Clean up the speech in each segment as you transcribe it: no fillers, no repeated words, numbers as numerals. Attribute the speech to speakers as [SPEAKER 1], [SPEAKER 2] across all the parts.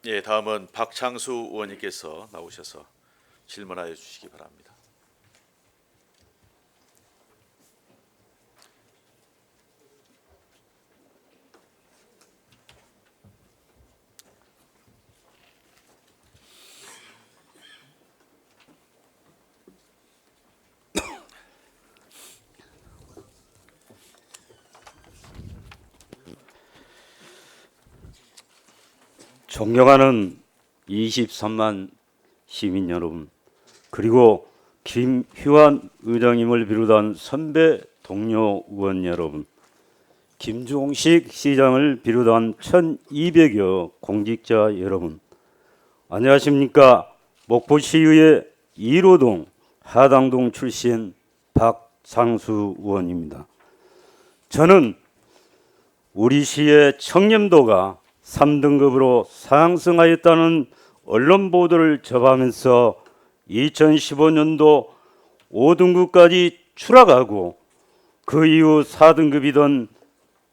[SPEAKER 1] 예, 다음은 박창수 의원님께서 나오셔서 질문하여 주시기 바랍니다.
[SPEAKER 2] 존경하는 23만 시민 여러분, 그리고 김휴안 의장님을 비롯한 선배 동료 의원 여러분, 김종식 시장을 비롯한 1200여 공직자 여러분, 안녕하십니까? 목포시의회 1호동 하당동 출신 박창수 의원입니다. 저는 우리 시의 청렴도가 3등급으로 상승하였다는 언론 보도를 접하면서 2015년도 5등급까지 추락하고 그 이후 4등급이던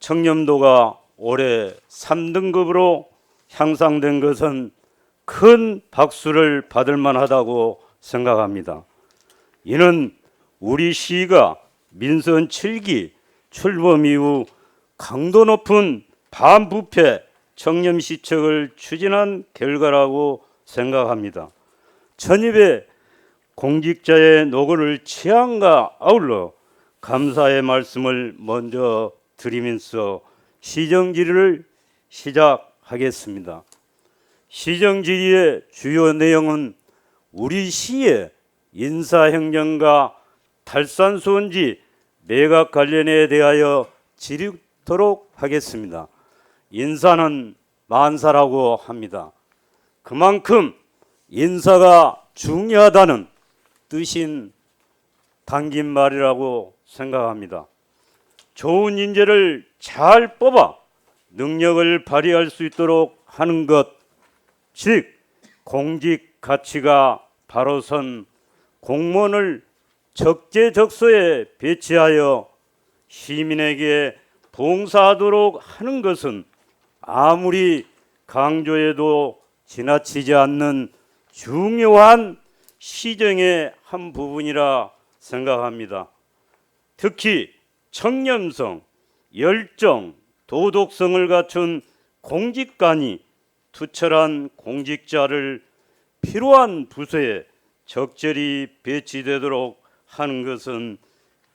[SPEAKER 2] 청렴도가 올해 3등급으로 향상된 것은 큰 박수를 받을 만하다고 생각합니다. 이는 우리 시가 민선 7기 출범 이후 강도 높은 반부패 청렴시책을 추진한 결과라고 생각합니다. 전입의 공직자의 노고를 치함과 아울러 감사의 말씀을 먼저 드리면서 시정질의를 시작하겠습니다. 시정질의의 주요 내용은 우리 시의 인사행정과 탈산수원지 매각 관련에 대하여 질의토록 하겠습니다. 인사는 만사라고 합니다. 그만큼 인사가 중요하다는 뜻인 담긴 말이라고 생각합니다. 좋은 인재를 잘 뽑아 능력을 발휘할 수 있도록 하는 것, 즉 공직 가치가 바로 선 공무원을 적재적소에 배치하여 시민에게 봉사하도록 하는 것은 아무리 강조해도 지나치지 않는 중요한 시정의 한 부분이라 생각합니다. 특히 청렴성, 열정, 도덕성을 갖춘 공직관이 투철한 공직자를 필요한 부서에 적절히 배치되도록 하는 것은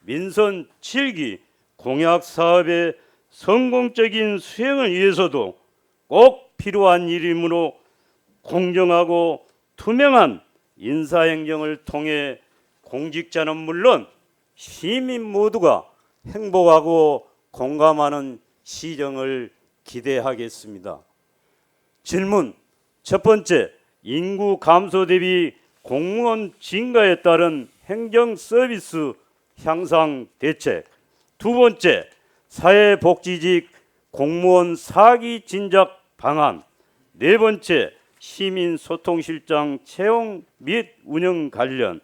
[SPEAKER 2] 민선 7기 공약 사업의 성공적인 수행을 위해서도 꼭 필요한 일이므로 공정하고 투명한 인사행정을 통해 공직자는 물론 시민 모두가 행복하고 공감하는 시정을 기대하겠습니다. 질문 첫 번째, 인구 감소 대비 공무원 증가에 따른 행정 서비스 향상 대책. 두 번째, 사회복지직 공무원 사기 진작 방안. 네 번째, 시민소통실장 채용 및 운영 관련.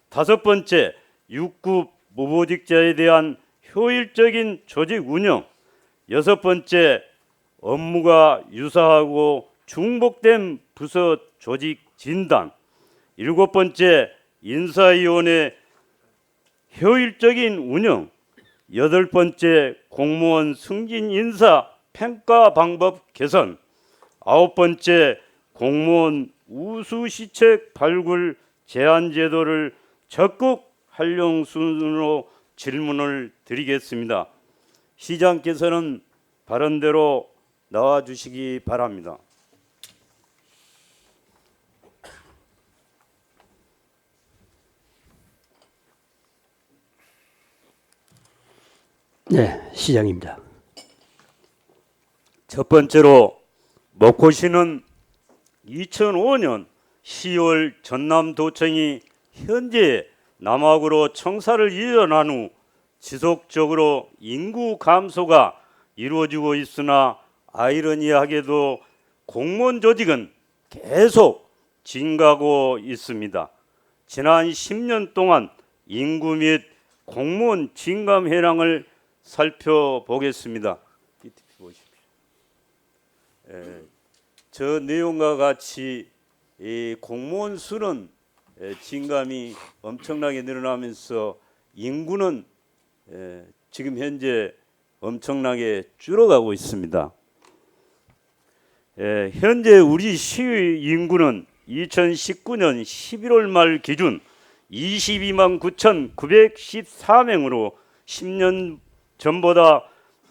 [SPEAKER 2] 다섯 번째, 6급 무보직자에 대한 효율적인 조직 운영. 여섯 번째, 업무가 유사하고 중복된 부서 조직 진단. 일곱 번째, 인사위원회 효율적인 운영. 여덟 번째, 공무원 승진 인사 평가 방법 개선. 아홉 번째, 공무원 우수시책 발굴 제한 제도를 적극 활용 순으로 질문을 드리겠습니다. 시장께서는 발언대로 나와 주시기 바랍니다.
[SPEAKER 3] 네, 시장입니다.
[SPEAKER 2] 첫 번째로 목포시는 2005년 10월 전남도청이 현재 남학으로 청사를 이전한 후 지속적으로 인구 감소가 이루어지고 있으나 아이러니하게도 공무원 조직은 계속 증가하고 있습니다. 지난 10년 동안 인구 및 공무원 증감 현황을 살펴보겠습니다. 저 내용과 같이 이 공무원 수는 증감이 엄청나게 늘어나면서 인구는 지금 현재 엄청나게 줄어가고 있습니다. 현재 우리 시의 인구는 2019년 11월 말 기준 22만 9,914명으로 10년 전보다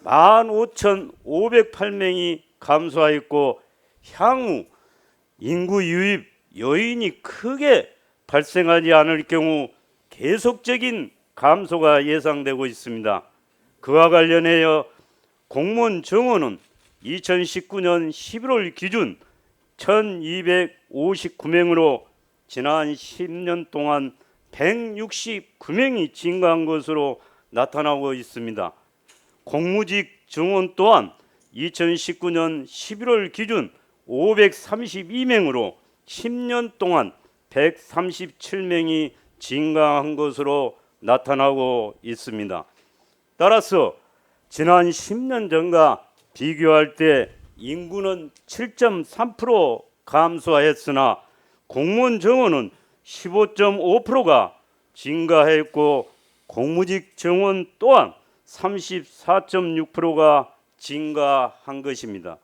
[SPEAKER 2] 15,508명이 감소하였고 향후 인구 유입 요인이 크게 발생하지 않을 경우 계속적인 감소가 예상되고 있습니다. 그와 관련하여 공무원 정원은 2019년 11월 기준 1,259명으로 지난 10년 동안 169명이 증가한 것으로 나타나고 있습니다. 공무직 정원 또한 2019년 11월 기준 532명으로 10년 동안 137명이 증가한 것으로 나타나고 있습니다. 따라서 지난 10년 전과 비교할 때 인구는 7.3% 감소하였으나 공무원 정원은 15.5%가 증가했고 공무직 정원 또한 34.6%가 증가한 것입니다.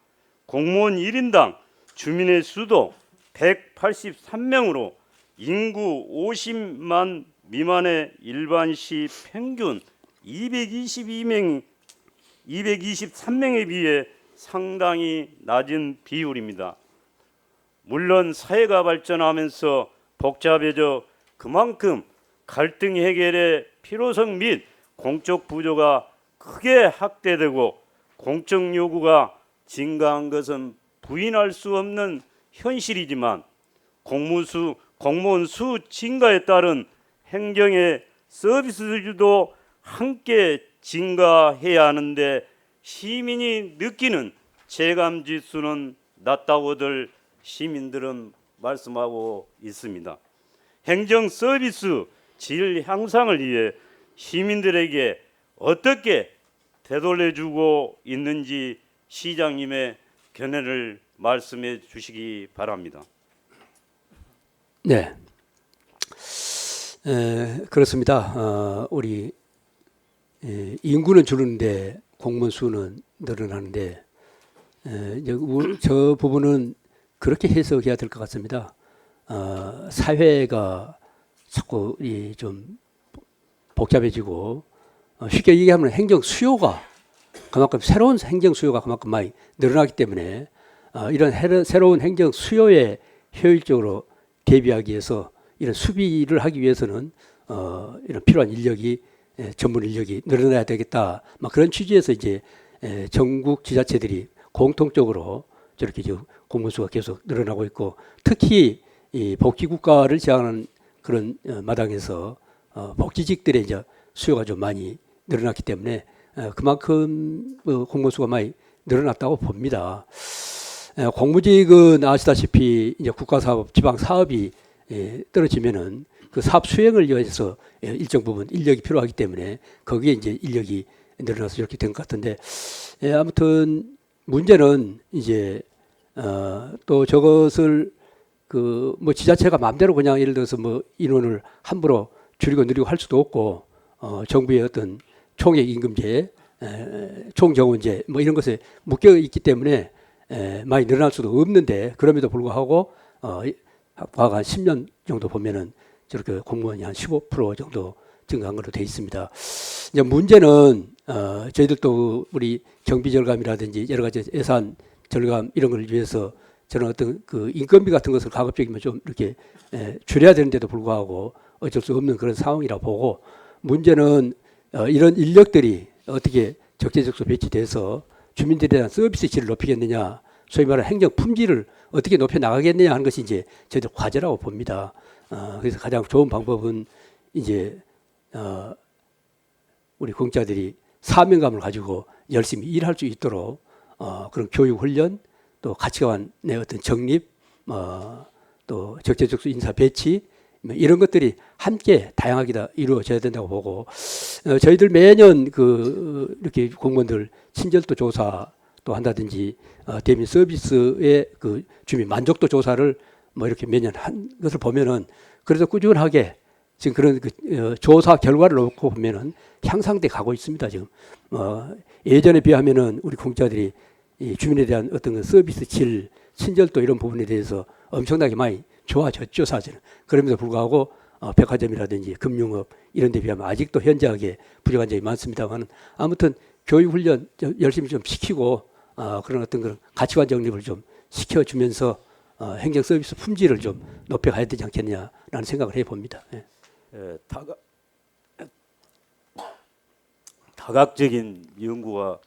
[SPEAKER 2] 공무원 1인당 주민의 수도 183명으로 인구 50만 미만의 일반시 평균 223명에 비해 상당히 낮은 비율입니다. 물론 사회가 발전하면서 복잡해져 그만큼 갈등 해결의 필요성 및 공적 부조가 크게 확대되고 공적 요구가 증가한 것은 부인할 수 없는 현실이지만 공무원 수 증가에 따른 행정의 서비스도 함께 증가해야 하는데 시민이 느끼는 체감 지수는 낮다고들 시민들은 말씀하고 있습니다. 행정 서비스 질 향상을 위해 시민들에게 어떻게 되돌려주고 있는지 시장님의 견해를 말씀해 주시기 바랍니다.
[SPEAKER 3] 네, 그렇습니다. 우리 인구는 줄는데 공무원 수는 늘어나는데 저 부분은 그렇게 해석해야 될 것 같습니다. 사회가 자꾸 좀 복잡해지고 쉽게 얘기하면 행정 수요가 그만큼 새로운 행정 수요가 그만큼 많이 늘어나기 때문에 이런 새로운 행정 수요에 효율적으로 대비하기 위해서 이런 수비를 하기 위해서는 이런 필요한 인력이 전문 인력이 늘어나야 되겠다. 막 그런 취지에서 이제 전국 지자체들이 공통적으로 저렇게 지금 공무원 수가 계속 늘어나고 있고 특히 이 복지국가를 지향하는 그런 마당에서 복지직들의 이제 수요가 좀 많이 늘어났기 때문에 그만큼 공무원 수가 많이 늘어났다고 봅니다. 공무직은 아시다시피 이제 국가사업, 지방사업이 떨어지면은 그 사업 수행을 위해서 일정 부분 인력이 필요하기 때문에 거기에 이제 인력이 늘어나서 이렇게 된 것 같은데 아무튼 문제는 이제 또 저것을 그 뭐 지자체가 마음대로 그냥 예를 들어서 뭐 인원을 함부로 줄이고 늘리고 할 수도 없고 정부의 어떤 총액 임금제, 총정원제 뭐 이런 것에 묶여 있기 때문에 많이 늘어날 수도 없는데 그럼에도 불구하고 과거 한 10년 정도 보면은 저렇게 공무원이 한 15% 정도 증가한 걸로 돼 있습니다. 이제 문제는 저희들도 우리 경비 절감이라든지 여러 가지 예산 절감 이런 걸 위해서 저는 어떤 그 인건비 같은 것을 가급적이면 좀 이렇게 줄여야 되는데도 불구하고 어쩔 수 없는 그런 상황이라 보고 문제는 이런 인력들이 어떻게 적재적소 배치돼서 주민들에 대한 서비스 질을 높이겠느냐, 소위 말하는 행정 품질을 어떻게 높여 나가겠느냐 하는 것이 이제 저희들 과제라고 봅니다. 그래서 가장 좋은 방법은 이제 우리 공자들이 사명감을 가지고 열심히 일할 수 있도록 그런 교육 훈련 또 가치관의 어떤 정립 또 적재적소 인사 배치 이런 것들이 함께 다양하게 다 이루어져야 된다고 보고 저희들 매년 그 이렇게 공무원들 친절도 조사 또 한다든지 대민 서비스의 그 주민 만족도 조사를 뭐 이렇게 매년 한 것을 보면은 그래서 꾸준하게 지금 그런 조사 결과를 놓고 보면은 향상돼 가고 있습니다. 지금 예전에 비하면은 우리 공직자들이 이 주민에 대한 어떤 그 서비스 질, 친절도 이런 부분에 대해서 엄청나게 많이 좋아졌죠, 사실은. 그럼에도 불구하고 백화점이라든지 금융업 이런 데 비하면 아직도 현저하게 부족한 점이 많습니다만 아무튼 교육 훈련 열심히 좀 시키고 그런 어떤 그런 가치관 정립을 좀 시켜주면서 행정 서비스 품질을 좀 높여가야 되지 않겠냐라는 생각을 해봅니다. 예.
[SPEAKER 2] 다각적인 연구가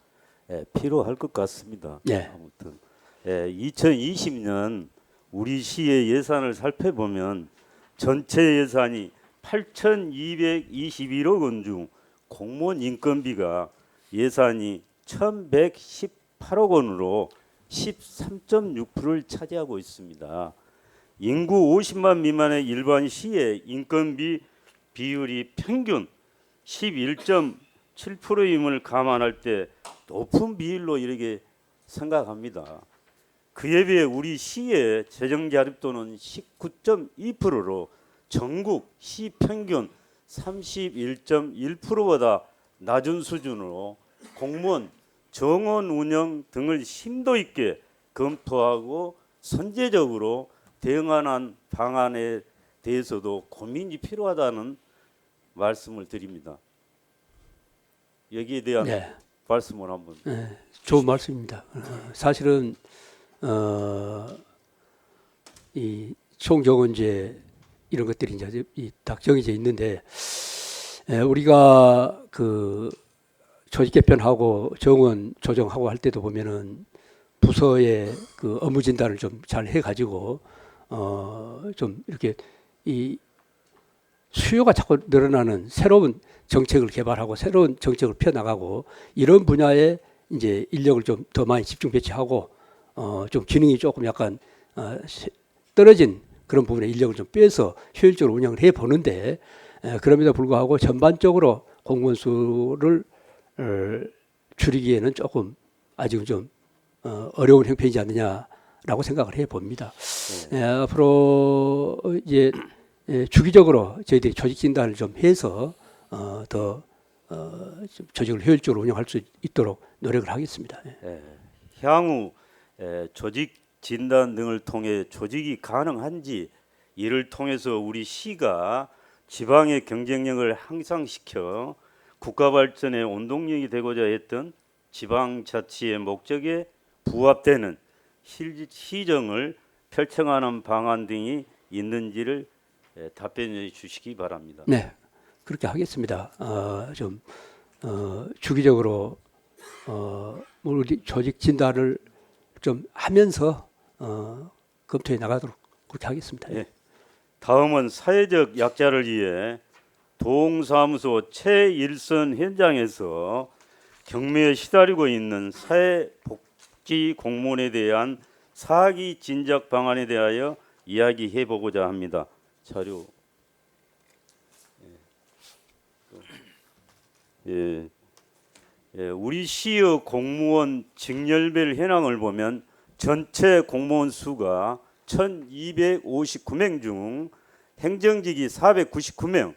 [SPEAKER 2] 필요할 것 같습니다.
[SPEAKER 3] 예.
[SPEAKER 2] 아무튼 2020년 우리 시의 예산을 살펴보면 전체 예산이 8,221억 원 중 공무원 인건비가 예산이 1,118억 원으로 13.6%를 차지하고 있습니다. 인구 50만 미만의 일반 시의 인건비 비율이 평균 11.7%임을 감안할 때 높은 비율로 이렇게 생각합니다. 그에 비해 우리 시의 재정 자립도는 19.2%로 전국 시 평균 31.1%보다 낮은 수준으로 공무원 정원 운영 등을 심도 있게 검토하고 선제적으로 대응하는 방안에 대해서도 고민이 필요하다는 말씀을 드립니다. 여기에 대한
[SPEAKER 3] 네.
[SPEAKER 2] 말씀을 한번.
[SPEAKER 3] 좋은 말씀입니다. 사실은 이 총정원제 이런 것들이 이제 딱 정해져 있는데 우리가 그 조직 개편하고 정원 조정하고 할 때도 보면은 부서의 그 업무 진단을 좀 잘 해가지고 좀 이렇게 이 수요가 자꾸 늘어나는 새로운 정책을 개발하고 새로운 정책을 펴나가고 이런 분야에 이제 인력을 좀 더 많이 집중 배치하고 좀 기능이 조금 약간 떨어진 그런 부분에 인력을 좀 빼서 효율적으로 운영을 해 보는데 그럼에도 불구하고 전반적으로 공무원 수를 줄이기에는 조금 아직은 좀 어려운 형편이지 않느냐라고 생각을 해 봅니다. 앞으로 이제 주기적으로 저희들이 조직 진단을 좀 해서 더 조직을 효율적으로 운영할 수 있도록 노력을 하겠습니다.
[SPEAKER 2] 향후 조직 진단 등을 통해 조직이 가능한지 이를 통해서 우리 시가 지방의 경쟁력을 향상시켜 국가 발전의 원동력이 되고자 했던 지방자치의 목적에 부합되는 시정을 펼쳐가는 방안 등이 있는지를 답변해 주시기 바랍니다.
[SPEAKER 3] 네, 그렇게 하겠습니다. 좀 주기적으로 우리 조직 진단을 좀 하면서 검토해 나가도록 그렇게 하겠습니다.
[SPEAKER 2] 예. 다음은 사회적 약자를 위해 동사무소 최일선 현장에서 경매에 시달리고 있는 사회복지 공무원에 대한 사기 진작 방안에 대하여 이야기해 보고자 합니다. 자료. 우리 시의 공무원 직렬별 현황을 보면 전체 공무원 수가 1,259명 중 행정직이 499명,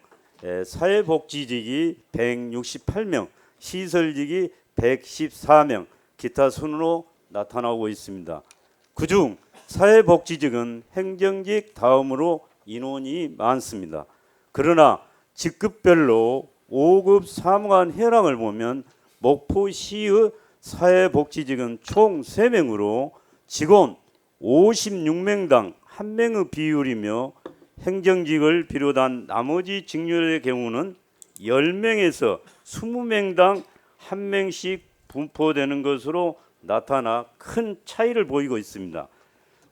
[SPEAKER 2] 사회복지직이 168명, 시설직이 114명, 기타 순으로 나타나고 있습니다. 그중 사회복지직은 행정직 다음으로 인원이 많습니다. 그러나 직급별로 5급 사무관 현황을 보면 목포시의 사회복지직은 총 3명으로 직원 56명당 1명의 비율이며 행정직을 비롯한 나머지 직렬의 경우는 10명에서 20명당 1명씩 분포되는 것으로 나타나 큰 차이를 보이고 있습니다.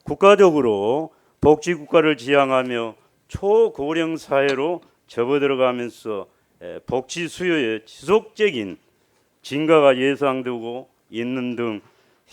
[SPEAKER 2] 국가적으로 복지국가를 지향하며 초고령 사회로 접어들어가면서 복지 수요의 지속적인 증가가 예상되고 있는 등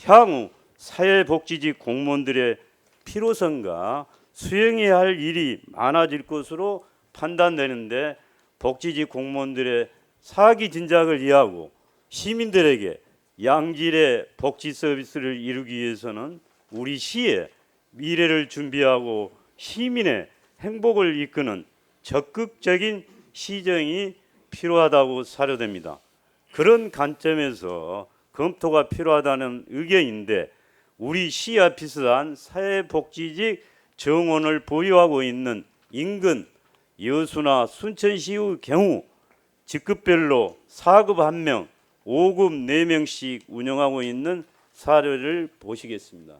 [SPEAKER 2] 향후 사회복지직 공무원들의 필요성과 수행해야 할 일이 많아질 것으로 판단되는데 복지직 공무원들의 사기 진작을 이해하고 시민들에게 양질의 복지 서비스를 이루기 위해서는 우리 시의 미래를 준비하고 시민의 행복을 이끄는 적극적인 시정이 필요하다고 사료됩니다. 그런 관점에서 검토가 필요하다는 의견인데 우리 시와 비슷한 사회복지직 정원을 보유하고 있는 인근 여수나 순천시의 경우 직급별로 4급 1명, 5급 4명씩 운영하고 있는 사례를 보시겠습니다.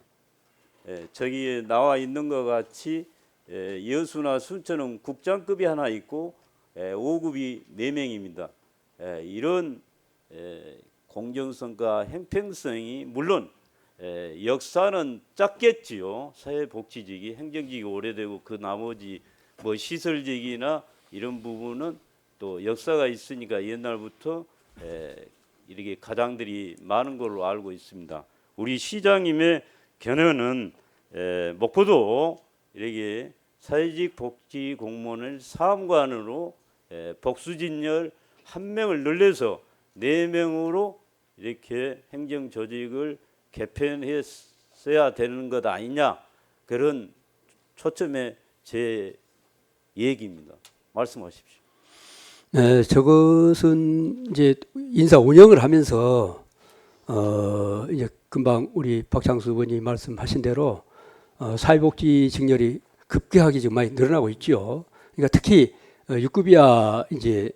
[SPEAKER 2] 저기에 나와 있는 것 같이 여수나 순천은 국장급이 하나 있고 5급이 4명입니다. 이런 공정성과 형평성이 물론 역사는 짧겠지요. 사회복지직이 행정직이 오래되고 그 나머지 뭐 시설직이나 이런 부분은 또 역사가 있으니까 옛날부터 이렇게 가장들이 많은 걸로 알고 있습니다. 우리 시장님의 견해는 목포도 이렇게 사회직 복지 공무원을 사무관으로 복수진열 1명을 늘려서 4명으로 이렇게 행정조직을 개편했어야 되는 것 아니냐, 그런 초점의 제 얘기입니다. 말씀하십시오.
[SPEAKER 3] 네, 저것은 이제 인사 운영을 하면서 이제 금방 우리 박창수 의원님 말씀하신 대로 사회복지 직렬이 급격하게 지금 많이 늘어나고 있죠. 그러니까 특히 6급이야 이제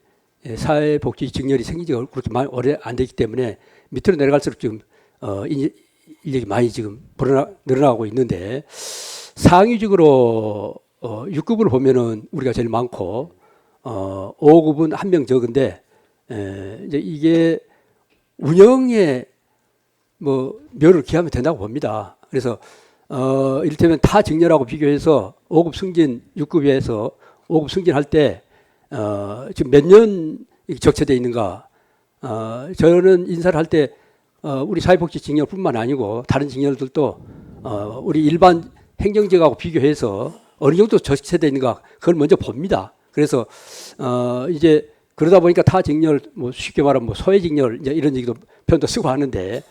[SPEAKER 3] 사회복지 직렬이 생긴 지가 그렇게 많이 오래 안 되기 때문에 밑으로 내려갈수록 지금 인력이 많이 지금 늘어나고 있는데 상위직으로 6급을 보면은 우리가 제일 많고 5급은 1명 적은데 이제 이게 운영에 뭐 묘를 기하면 된다고 봅니다. 그래서 이를테면 타 직렬하고 비교해서 5급 승진 6급에서 5급 승진할 때 지금 몇 년 적체되어 있는가? 저는 인사를 할 때 우리 사회복지 직렬뿐만 아니고 다른 직렬들도 우리 일반 행정직하고 비교해서 어느 정도 적체되어 있는가 그걸 먼저 봅니다. 그래서 이제 그러다 보니까 타 직렬 뭐 쉽게 말하면 뭐 소외 직렬 이제 이런 얘기도 표현도 쓰고 하는데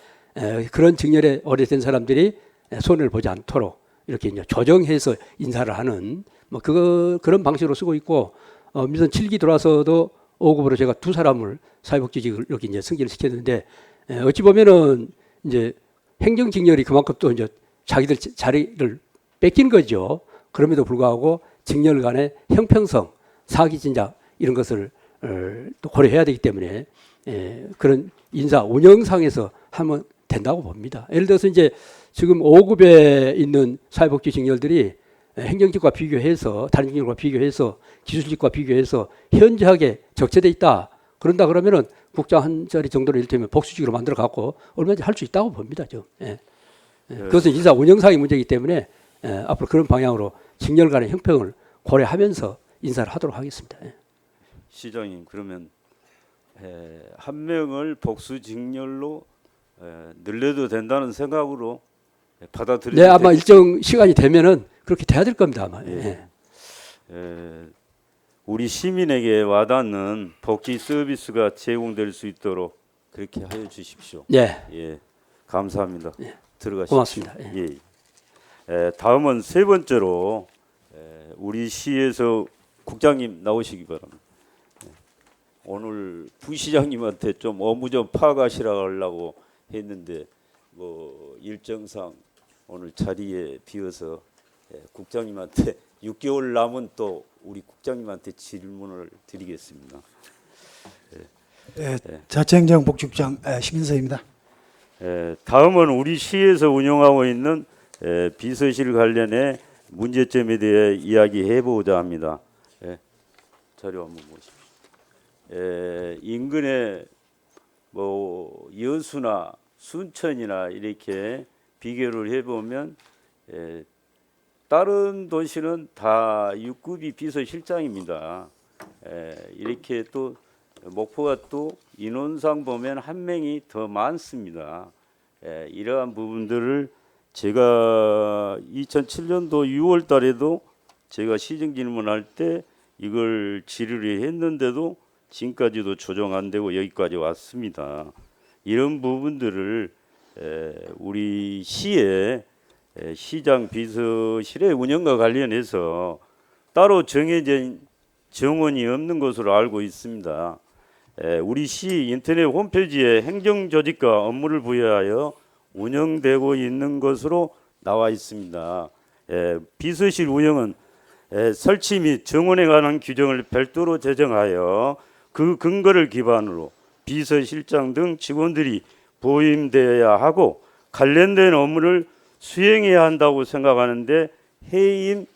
[SPEAKER 3] 그런 직렬에 오래된 사람들이 손해를 보지 않도록 이렇게 이제 조정해서 인사를 하는 뭐 그런 방식으로 쓰고 있고 민선 7기 들어와서도 5급으로 제가 2사람을 사회복지직을 이렇게 이제 승진을 시켰는데 어찌 보면은 이제 행정직렬이 그만큼 또 이제 자기들 자리를 뺏긴 거죠. 그럼에도 불구하고 직렬 간의 형평성, 사기 진작 이런 것을 또 고려해야 되기 때문에 그런 인사 운영상에서 하면 된다고 봅니다. 예를 들어서 이제 지금 5급에 있는 사회복지 직렬들이 행정직과 비교해서 다른 직렬과 비교해서 기술직과 비교해서 현저하게 적체돼 있다. 그런다 그러면은 국장 한 자리 정도를 이를테면 복수직으로 만들어 갖고 얼마든지 할 수 있다고 봅니다. 좀. 그것은 인사 운영상의 문제이기 때문에 앞으로 그런 방향으로 직렬 간의 형평을 고려하면서 인사를 하도록 하겠습니다.
[SPEAKER 2] 시장님, 그러면 1명을 복수 직렬로 늘려도 된다는 생각으로 받아들이는.
[SPEAKER 3] 네, 아마 일정 시간이 되면은 그렇게 돼야 될 겁니다. 아마.
[SPEAKER 2] 우리 시민에게 와닿는 복지 서비스가 제공될 수 있도록 그렇게 하여 주십시오.
[SPEAKER 3] 네.
[SPEAKER 2] 예, 감사합니다. 들어가십시오.
[SPEAKER 3] 고맙습니다.
[SPEAKER 2] 다음은 세 번째로 우리 시에서 국장님 나오시기 바랍니다. 오늘 부시장님한테 좀 업무 좀 파악하시라고 하려고 했는데 뭐 일정상 오늘 자리에 비어서 국장님한테 6개월 남은 또 우리 국장님한테 질문을 드리겠습니다.
[SPEAKER 4] 자치행정복지국장 심인서입니다.
[SPEAKER 2] 다음은 우리 시에서 운영하고 있는 비서실 관련해 문제점에 대해 이야기해 보고자 합니다. 자료 한번 보십시오. 인근에 뭐 여수나 순천이나 이렇게 비교를 해보면 다른 도시는 다 6급이 비서실장입니다. 이렇게 또 목포가 또 인원상 보면 1명이 더 많습니다. 이러한 부분들을 제가 2007년도 6월 달에도 제가 시정 질문할 때 이걸 질의를 했는데도 지금까지도 조정 안 되고 여기까지 왔습니다. 이런 부분들을 우리 시의 시장 비서실의 운영과 관련해서 따로 정해진 정원이 없는 것으로 알고 있습니다. 우리 시 인터넷 홈페이지에 행정조직과 업무를 부여하여 운영되고 있는 것으로 나와 있습니다. 비서실 운영은 설치 및 정원에 관한 규정을 별도로 제정하여 그 근거를 기반으로 비서실장 등 직원들이 보임되어야 하고 관련된 업무를 수행해야 한다고 생각하는데 해임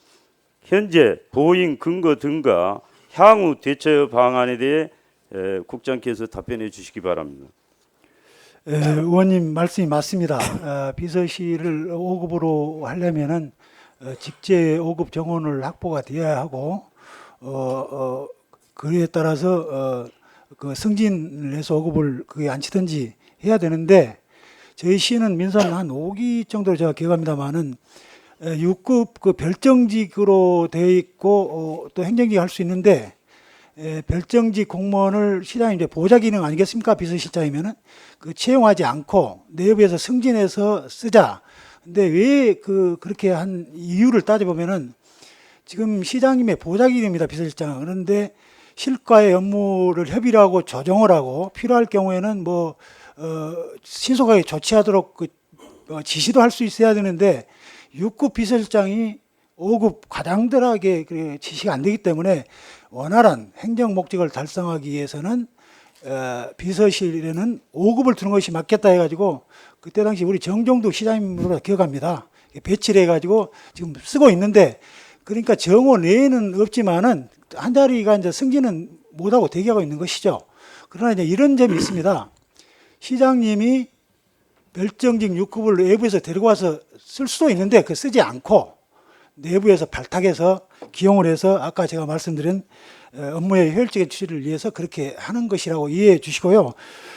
[SPEAKER 2] 현재 보임 근거 등과 향후 대처 방안에 대해 국장께서 답변해 주시기 바랍니다.
[SPEAKER 4] 의원님 말씀이 맞습니다. 비서실을 5급으로 하려면은 직제 5급 정원을 확보가 되어야 하고 그에 따라서 그 승진을 해서 5급을 그게 앉히든지 해야 되는데 저희 시는 민선 한 5기 정도로 제가 기억합니다만은 6급 그 별정직으로 되어 있고 또 행정직 할 수 있는데 별정직 공무원을 시장이 이제 보좌 기능 아니겠습니까? 비서실장이면은 그 채용하지 않고 내부에서 승진해서 쓰자. 근데 왜 그렇게 한 이유를 따져보면은 지금 시장님의 보좌 기능입니다. 비서실장은. 그런데 실과의 업무를 협의를 하고 조정을 하고 필요할 경우에는 신속하게 조치하도록 지시도 할 수 있어야 되는데 6급 비서실장이 5급 과장들에게 지시가 안 되기 때문에 원활한 행정 목적을 달성하기 위해서는 비서실에는 5급을 두는 것이 맞겠다 해가지고 그때 당시 우리 정종도 시장님으로 기억합니다. 배치를 해가지고 지금 쓰고 있는데 그러니까 정원 내에는 없지만은 한 자리가 이제 승진은 못하고 대기하고 있는 것이죠. 그러나 이제 이런 점이 있습니다. 시장님이 별정직 6급을 외부에서 데리고 와서 쓸 수도 있는데 그 쓰지 않고 내부에서 발탁해서 기용을 해서 아까 제가 말씀드린 업무의 효율적인 추진을 위해서 그렇게 하는 것이라고 이해해 주시고요.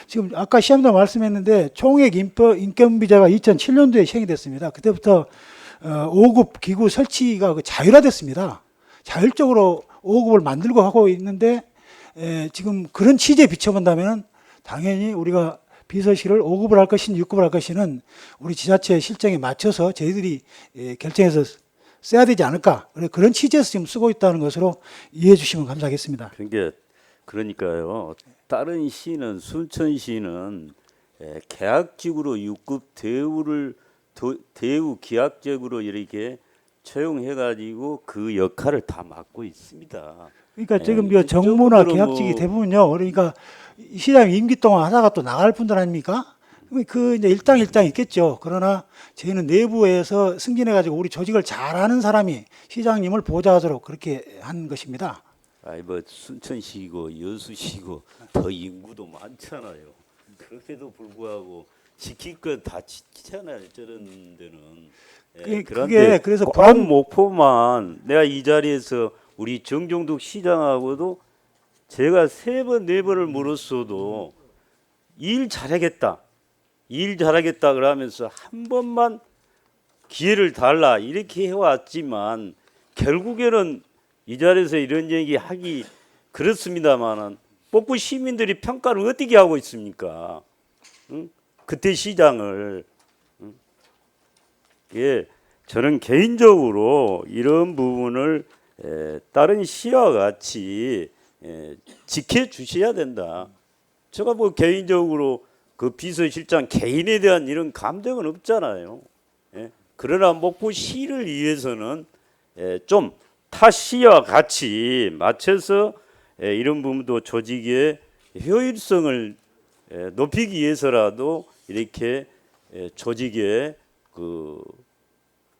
[SPEAKER 4] 지금 아까 시험도 말씀했는데 총액 인건비자가 2007년도에 시행이 됐습니다. 그때부터 5급 기구 설치가 자율화됐습니다. 자율적으로 5급을 만들고 하고 있는데 지금 그런 취지에 비춰본다면 당연히 우리가 비서실을 5급을 할 것인지 6급을 할 것인지는 우리 지자체 실정에 맞춰서 저희들이 결정해서 써야 되지 않을까. 그런 취지에서 지금 쓰고 있다는 것으로 이해해 주시면 감사하겠습니다.
[SPEAKER 2] 그러니까요. 다른 시는 순천시는 계약직으로 6급 대우 계약직으로 이렇게 채용해가지고 그 역할을 다 맡고 있습니다.
[SPEAKER 4] 그러니까 지금 정무나 계약직이 대부분요. 그러니까 시장 임기 동안 하다가 또 나갈 분들 아닙니까? 그 이제 일당 있겠죠. 그러나 저희는 내부에서 승진해가지고 우리 조직을 잘하는 사람이 시장님을 보좌하도록 그렇게 한 것입니다.
[SPEAKER 2] 순천시고 여수시고 더 인구도 많잖아요. 그렇게도 불구하고 지킬 것 다 지키잖아요. 저런 데는. 그런데
[SPEAKER 4] 그래서
[SPEAKER 2] 꼭 목포만 내가 이 자리에서 우리 정종득 시장하고도 제가 3번 4번을 물었어도 일 잘하겠다 그러면서 한 번만 기회를 달라 이렇게 해왔지만 결국에는 이 자리에서 이런 얘기 하기 그렇습니다만은 목포 시민들이 평가를 어떻게 하고 있습니까? 응? 그때 시장을 저는 개인적으로 이런 부분을 다른 시와 같이 지켜주셔야 된다. 제가 개인적으로 그 비서실장 개인에 대한 이런 감정은 없잖아요. 그러나 목포시를 위해서는 좀 타 시와 같이 맞춰서 이런 부분도 조직의 효율성을 높이기 위해서라도 이렇게 조직에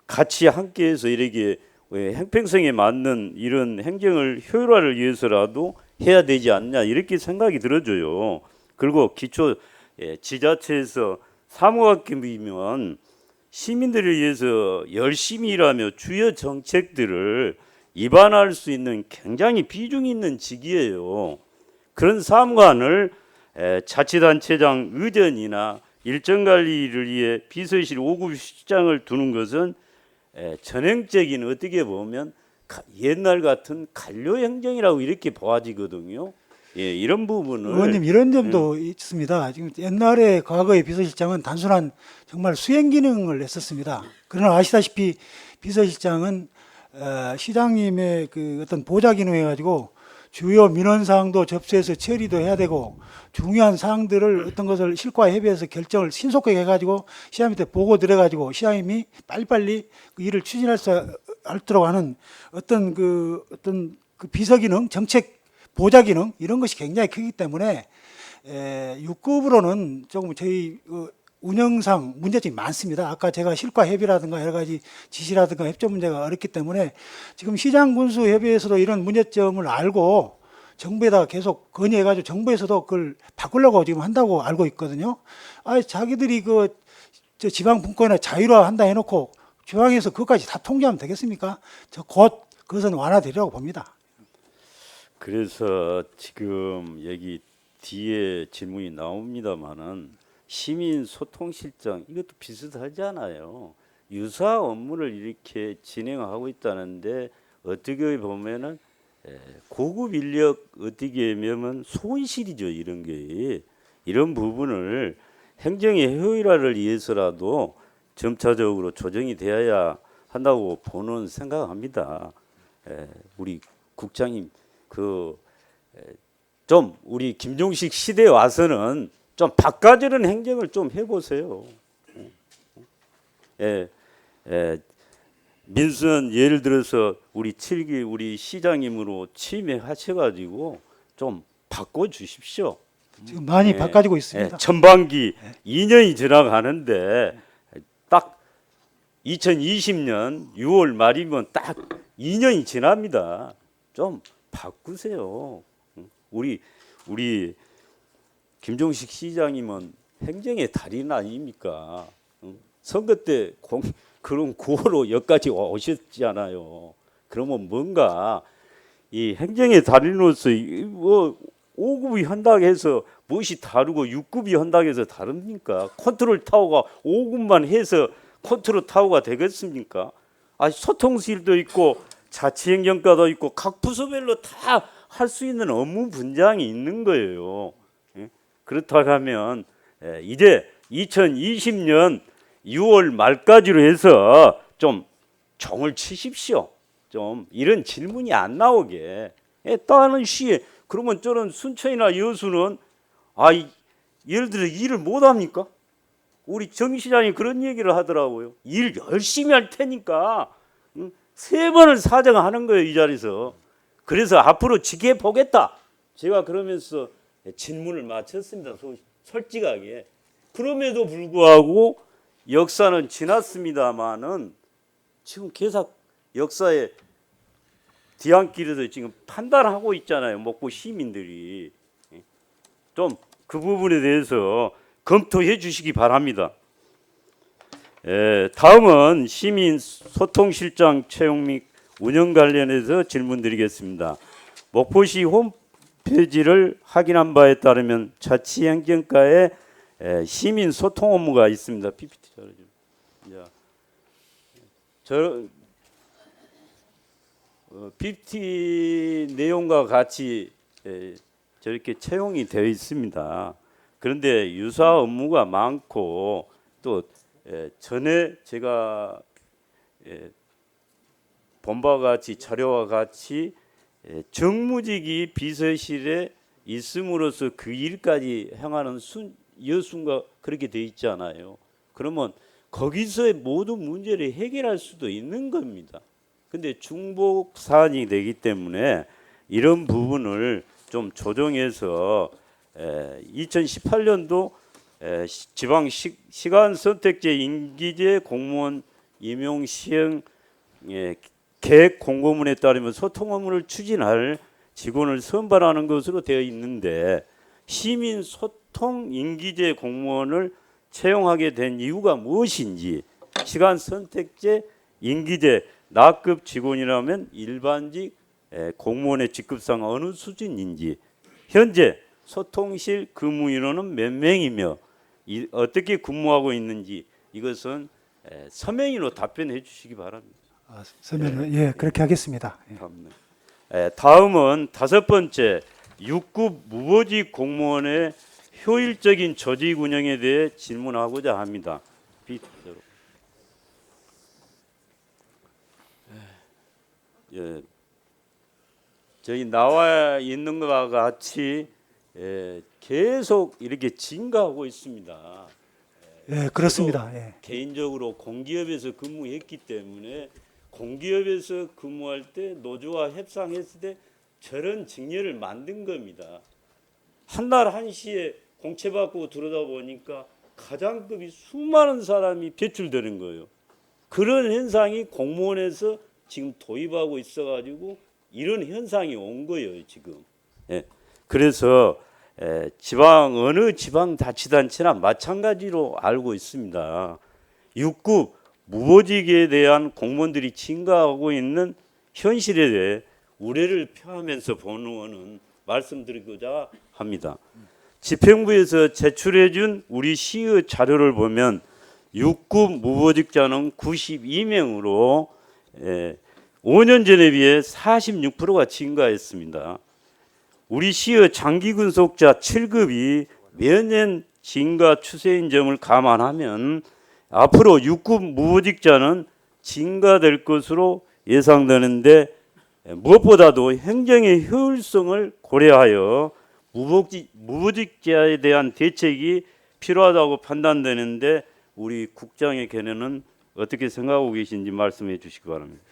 [SPEAKER 2] 같이 함께해서 이렇게 형평성에 맞는 이런 행정을 효율화를 위해서라도 해야 되지 않냐 이렇게 생각이 들어져요. 그리고 기초 지자체에서 사무학급이면 시민들을 위해서 열심히 일하며 주요 정책들을 입안할 수 있는 굉장히 비중 있는 직이에요. 그런 사무관을 자치단체장 의전이나 일정 관리를 위해 비서실 5급 실장을 두는 것은 전형적인 어떻게 보면 옛날 같은 관료 행정이라고 이렇게 보아지거든요. 예, 이런 부분을
[SPEAKER 4] 의원님 이런 점도 있습니다. 지금 옛날에 과거의 비서실장은 단순한 정말 수행 기능을 했었습니다. 그러나 아시다시피 비서실장은 시장님의 그 어떤 보좌 기능을 해가지고 주요 민원 사항도 접수해서 처리도 해야 되고 중요한 사항들을 어떤 것을 실과 협의해서 결정을 신속하게 해가지고 시장님한테 보고 드려가지고 시장님이 빨리빨리 그 일을 추진할 수 있도록 하는 어떤 그 비서 기능, 정책 보좌 기능 이런 것이 굉장히 크기 때문에 6급으로는 조금 저희 운영상 문제점이 많습니다. 아까 제가 실과 협의라든가 여러 가지 지시라든가 협조 문제가 어렵기 때문에 지금 시장 군수 협의회에서도 이런 문제점을 알고 정부에다가 계속 건의해가지고 정부에서도 그걸 바꾸려고 지금 한다고 알고 있거든요. 자기들이 저 지방 분권이나 자율화 한다 해놓고 중앙에서 그것까지 다 통제하면 되겠습니까? 저 곧 그것은 완화되리라고 봅니다.
[SPEAKER 2] 그래서 지금 여기 뒤에 질문이 나옵니다만은 시민소통실장 이것도 비슷하잖아요. 유사 업무를 이렇게 진행하고 있다는데 어떻게 보면은 고급 인력 어떻게 보면 손실이죠. 이런 게 이런 부분을 행정의 효율화를 위해서라도 점차적으로 조정이 되어야 한다고 보는 생각합니다. 우리 국장님 좀 우리 김종식 시대에 와서는 좀 바꿔주는 행정을 좀 해보세요. 민선 예를 들어서 우리 7기 우리 시장님으로 취임하셔가지고 좀 바꿔주십시오.
[SPEAKER 4] 지금 많이 바꿔지고 있습니다.
[SPEAKER 2] 전반기 2년이 지나가는데 딱 2020년 6월 말이면 딱 2년이 지납니다. 좀 바꾸세요. 우리 김종식 시장님은 행정의 달인 아닙니까? 선거 때 그런 구호로 여기까지 오셨잖아요. 그러면 뭔가 이 행정의 달인으로서 뭐 5급이 한다고 해서 무엇이 다르고 6급이 한다고 해서 다릅니까? 컨트롤 타워가 5급만 해서 컨트롤 타워가 되겠습니까? 소통실도 있고 자치행정과도 있고 각 부서별로 다 할 수 있는 업무 분장이 있는 거예요. 그렇다고 하면 이제 2020년 6월 말까지로 해서 좀 종을 치십시오. 좀 이런 질문이 안 나오게. 다른 시에 그러면 저는 순천이나 여수는 예를 들어 일을 못 합니까? 우리 정 시장이 그런 얘기를 하더라고요. 일 열심히 할 테니까 3번을 사정하는 거예요, 이 자리에서. 그래서 앞으로 지켜보겠다. 제가 그러면서 질문을 마쳤습니다. 솔직하게. 그럼에도 불구하고 역사는 지났습니다마는 지금 계속 역사의 뒤안길에서 지금 판단하고 있잖아요. 목포 시민들이. 좀 그 부분에 대해서 검토해 주시기 바랍니다. 다음은 시민소통실장 채용 및 운영 관련해서 질문드리겠습니다. 목포시 홈페이지를 확인한 바에 따르면 자치행정과에 시민소통 업무가 있습니다. PPT PPT 내용과 같이 저렇게 채용이 되어 있습니다. 그런데 유사 업무가 많고 또 전에 제가 본 바와 같이 자료와 같이 정무직이 비서실에 있음으로써 그 일까지 행하는 여순가 그렇게 돼 있잖아요. 그러면 거기서의 모든 문제를 해결할 수도 있는 겁니다. 근데 중복 사안이 되기 때문에 이런 부분을 좀 조정해서 2018년도 지방 시간 선택제 임기제 공무원 임용 시행 계획 공고문에 따르면 소통 업무를 추진할 직원을 선발하는 것으로 되어 있는데 시민 소통 임기제 공무원을 채용하게 된 이유가 무엇인지 시간 선택제 임기제 나급 직원이라면 일반직 공무원의 직급상 어느 수준인지 현재 소통실 근무 인원은 몇 명이며 어떻게 근무하고 있는지 이것은 서명으로 답변해 주시기 바랍니다.
[SPEAKER 4] 서면 그렇게 하겠습니다.
[SPEAKER 2] 다음은 5번째 6급 무보직 공무원의 효율적인 조직 운영에 대해 질문하고자 합니다. 비대로. 예, 저희 나와 있는 것과 같이 계속 이렇게 증가하고 있습니다.
[SPEAKER 4] 예, 그렇습니다. 예.
[SPEAKER 2] 개인적으로 공기업에서 근무했기 때문에 공기업에서 근무할 때 노조와 협상했을 때 저런 직렬을 만든 겁니다. 한 날 한시에 공채받고 들어다 보니까 가장급이 수많은 사람이 배출되는 거예요. 그런 현상이 공무원에서 지금 도입하고 있어가지고 이런 현상이 온 거예요 지금. 예. 그래서 어느 지방자치단체나 마찬가지로 알고 있습니다. 6급 무보직에 대한 공무원들이 증가하고 있는 현실에 대해 우려를 표하면서 본원은 말씀드리고자 합니다. 집행부에서 제출해준 우리 시의 자료를 보면 6급 무보직자는 92명으로 5년 전에 비해 46%가 증가했습니다. 우리 시의 장기 근속자 7급이 매년 증가 추세인 점을 감안하면 앞으로 6급 무보직자는 증가될 것으로 예상되는데 무엇보다도 행정의 효율성을 고려하여 무보직자에 대한 대책이 필요하다고 판단되는데 우리 국장의 견해는 어떻게 생각하고 계신지 말씀해 주시기 바랍니다.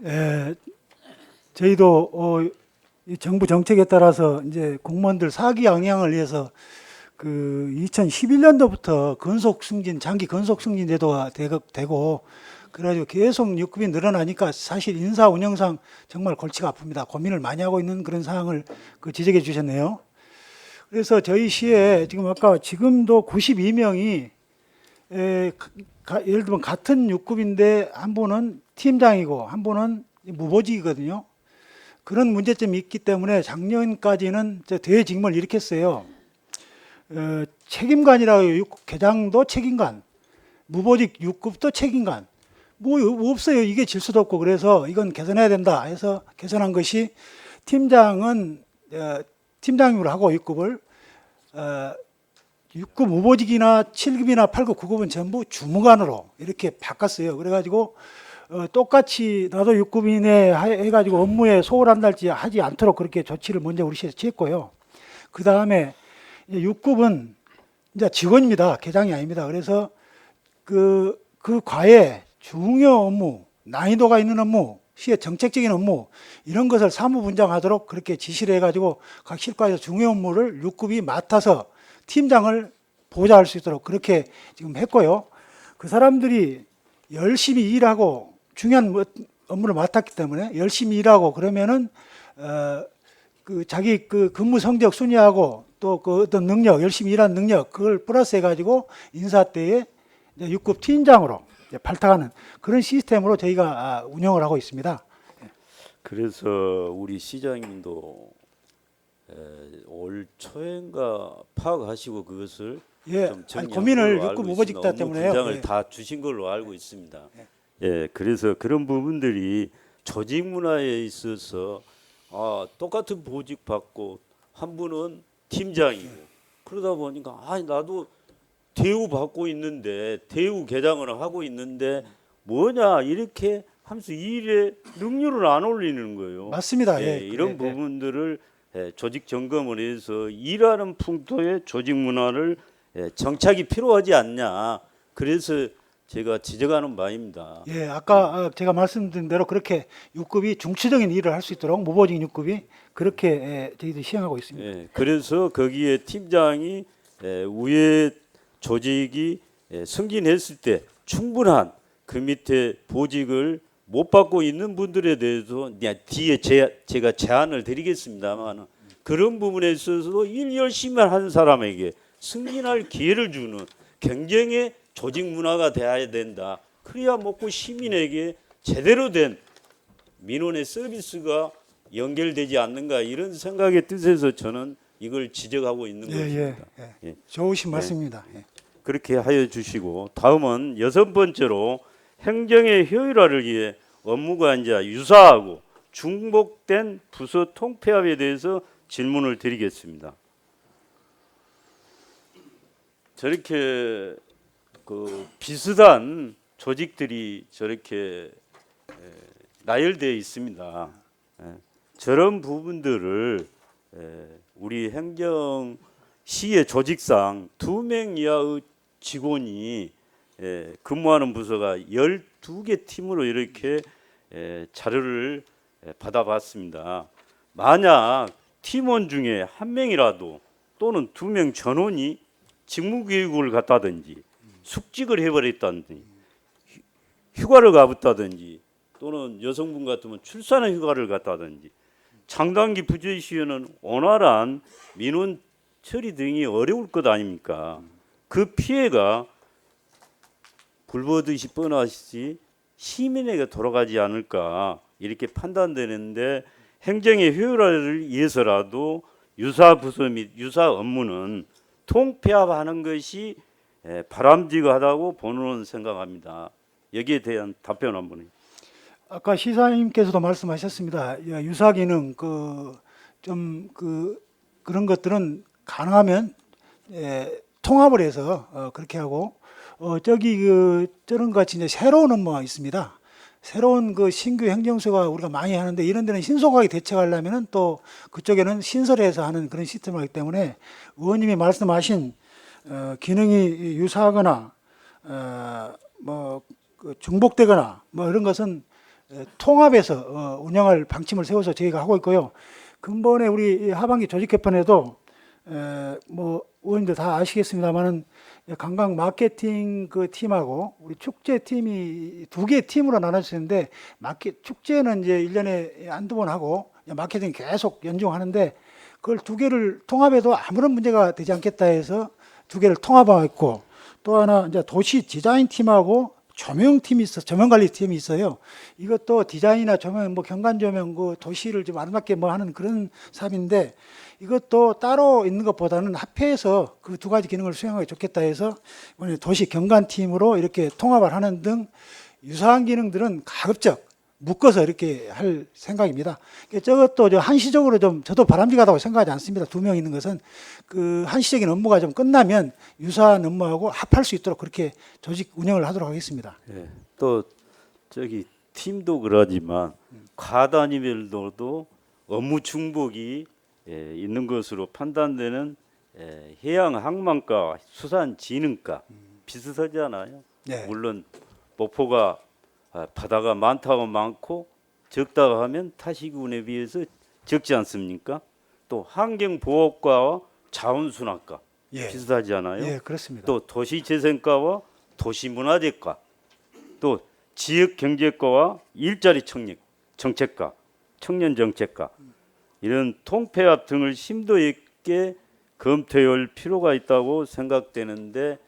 [SPEAKER 4] 예, 저희도 이 정부 정책에 따라서 이제 공무원들 사기 양양을 위해서 그 2011년도부터 근속 승진, 장기 근속 승진 제도가 되고 그래가지고 계속 6급이 늘어나니까 사실 인사 운영상 정말 골치가 아픕니다. 고민을 많이 하고 있는 그런 상황을 지적해 주셨네요. 그래서 저희 시에 지금 아까 지금도 92명이 예를 들면 같은 6급인데 한 분은 팀장이고 한 분은 무보직이거든요. 그런 문제점이 있기 때문에 작년까지는 대직문을 일으켰어요. 책임관이라고 계장도 책임관, 무보직 6급도 책임관. 뭐 없어요. 이게 질 수도 없고 그래서 이건 개선해야 된다 해서 개선한 것이 팀장은 팀장으로 하고 6급을 6급 무보직이나 7급이나 8급, 9급은 전부 주무관으로 이렇게 바꿨어요. 그래가지고 똑같이 나도 6급 이내 해가지고 업무에 소홀한달지 하지 않도록 그렇게 조치를 먼저 우리 시에서 취했고요. 그 다음에 6급은 이제 직원입니다. 계장이 아닙니다. 그래서 그 과에 중요 업무, 난이도가 있는 업무, 시의 정책적인 업무 이런 것을 사무 분장하도록 그렇게 지시를 해가지고 각 실과에서 중요 업무를 6급이 맡아서 팀장을 보좌할 수 있도록 그렇게 지금 했고요. 그 사람들이 열심히 일하고 중요한 업무를 맡았기 때문에 열심히 일하고 그러면은 자기 근무 성적 순위하고 또 그 어떤 능력, 열심히 일하는 능력 그걸 플러스 해가지고 인사 때에 6급 팀장으로 발탁하는 그런 시스템으로 저희가 운영을 하고 있습니다.
[SPEAKER 2] 그래서 우리 시장님도 올 초인가 파악하시고 그것을 좀 정리한
[SPEAKER 4] 고민을
[SPEAKER 2] 걸로
[SPEAKER 4] 6급
[SPEAKER 2] 알고
[SPEAKER 4] 무보직자
[SPEAKER 2] 있습니다.
[SPEAKER 4] 때문에요.
[SPEAKER 2] 업무 분장을 다 주신 걸로 알고 있습니다. 그래서 그런 부분들이 조직 문화에 있어서 똑같은 보직 받고 한 분은 팀장이고 그러다 보니까 나도 대우 받고 있는데 대우 개장을 하고 있는데 뭐냐 이렇게 하면서 일에 능률을 안 올리는 거예요.
[SPEAKER 4] 맞습니다.
[SPEAKER 2] 이런 부분들을 조직 점검을 해서 일하는 풍토의 조직 문화를 정착이 필요하지 않냐. 그래서 제가 지적하는 바입니다.
[SPEAKER 4] 아까 제가 말씀드린 대로 그렇게 6급이 중추적인 일을 할 수 있도록 무보직 6급이 그렇게 저희들이 시행하고 있습니다.
[SPEAKER 2] 그래서 거기에 팀장이 위에 조직이 승진했을 때 충분한 그 밑에 보직을 못 받고 있는 분들에 대해서 뒤에 제가 제안을 드리겠습니다만 그런 부분에 있어서도 일 열심히 하는 사람에게 승진할 기회를 주는 경쟁의 조직 문화가 돼야 된다. 그래야 먹고 시민에게 제대로 된 민원의 서비스가 연결되지 않는가 이런 생각의 뜻에서 저는 이걸 지적하고 있는 것입니다.
[SPEAKER 4] 좋으신 말씀입니다.
[SPEAKER 2] 그렇게 하여 주시고 다음은 6번째로 행정의 효율화를 위해 업무가 이제 유사하고 중복된 부서 통폐합에 대해서 질문을 드리겠습니다. 저렇게 그 비슷한 조직들이 저렇게 나열되어 있습니다. 저런 부분들을 우리 행정시의 조직상 2명 이하의 직원이 근무하는 부서가 12개 팀으로 이렇게 자료를 받아봤습니다. 만약 팀원 중에 한 명이라도 또는 2명 전원이 직무교육을 갔다든지 숙직을 해버렸다든지 휴가를 가봤다든지 또는 여성분 같으면 출산의 휴가를 갔다든지 장단기 부재시에는 원활한 민원 처리 등이 어려울 것 아닙니까? 그 피해가 불보듯이 뻔하시 시민에게 돌아가지 않을까 이렇게 판단되는데 행정의 효율화를 위해서라도 유사 부서 및 유사 업무는 통폐합하는 것이 바람직하다고 본원은 생각합니다. 여기에 대한 답변 한번 해주세요.
[SPEAKER 4] 아까 시사님께서도 말씀하셨습니다. 유사 기능 그런 것들은 가능하면 통합을 해서 그렇게 하고 저런 같이 이제 새로운 업무가 있습니다. 새로운 그 신규 행정수가 우리가 많이 하는데 이런 데는 신속하게 대처하려면은 또 그쪽에는 신설해서 하는 그런 시스템을 하기 때문에 의원님이 말씀하신 기능이 유사하거나 그 중복되거나 뭐 이런 것은 통합해서 운영할 방침을 세워서 저희가 하고 있고요. 근본에 우리 하반기 조직 개편에도 뭐 의원님들 다 아시겠습니다만은 관광 마케팅 그 팀하고 우리 축제 팀이 2개 팀으로 나눠지는데 축제는 이제 1년에 한두 번 하고 마케팅 계속 연중하는데 그걸 2개를 통합해도 아무런 문제가 되지 않겠다 해서 2개를 통합하고 또 하나 이제 도시 디자인 팀하고 조명 관리 팀이 있어요. 이것도 디자인이나 조명, 뭐 경관 조명, 그 도시를 좀 아름답게 뭐 하는 그런 사업인데 이것도 따로 있는 것보다는 합해서 그 2가지 기능을 수행하기 좋겠다 해서 이번에 도시 경관 팀으로 이렇게 통합을 하는 등 유사한 기능들은 가급적 묶어서 이렇게 할 생각입니다. 저것도 한시적으로 좀 저도 바람직하다고 생각하지 않습니다. 2명 있는 것은 그 한시적인 업무가 좀 끝나면 유사한 업무하고 합할 수 있도록 그렇게 조직 운영을 하도록 하겠습니다.
[SPEAKER 2] 또 저기 팀도 그러지만 과단위별로도 업무 중복이 있는 것으로 판단되는 해양항만과 수산진흥과 비슷하잖아요.
[SPEAKER 4] 네.
[SPEAKER 2] 물론 목포가 바다가 많다고 많고 적다고 하면 타시군에 비해서 적지 않습니까? 또 환경보호과와 자원순환과 비슷하지 않아요?
[SPEAKER 4] 예, 그렇습니다.
[SPEAKER 2] 또 도시재생과와 도시문화재과, 또 지역경제과와 일자리 정책과, 청년정책과 이런 통폐합 등을 심도 있게 검토할 필요가 있다고 생각되는데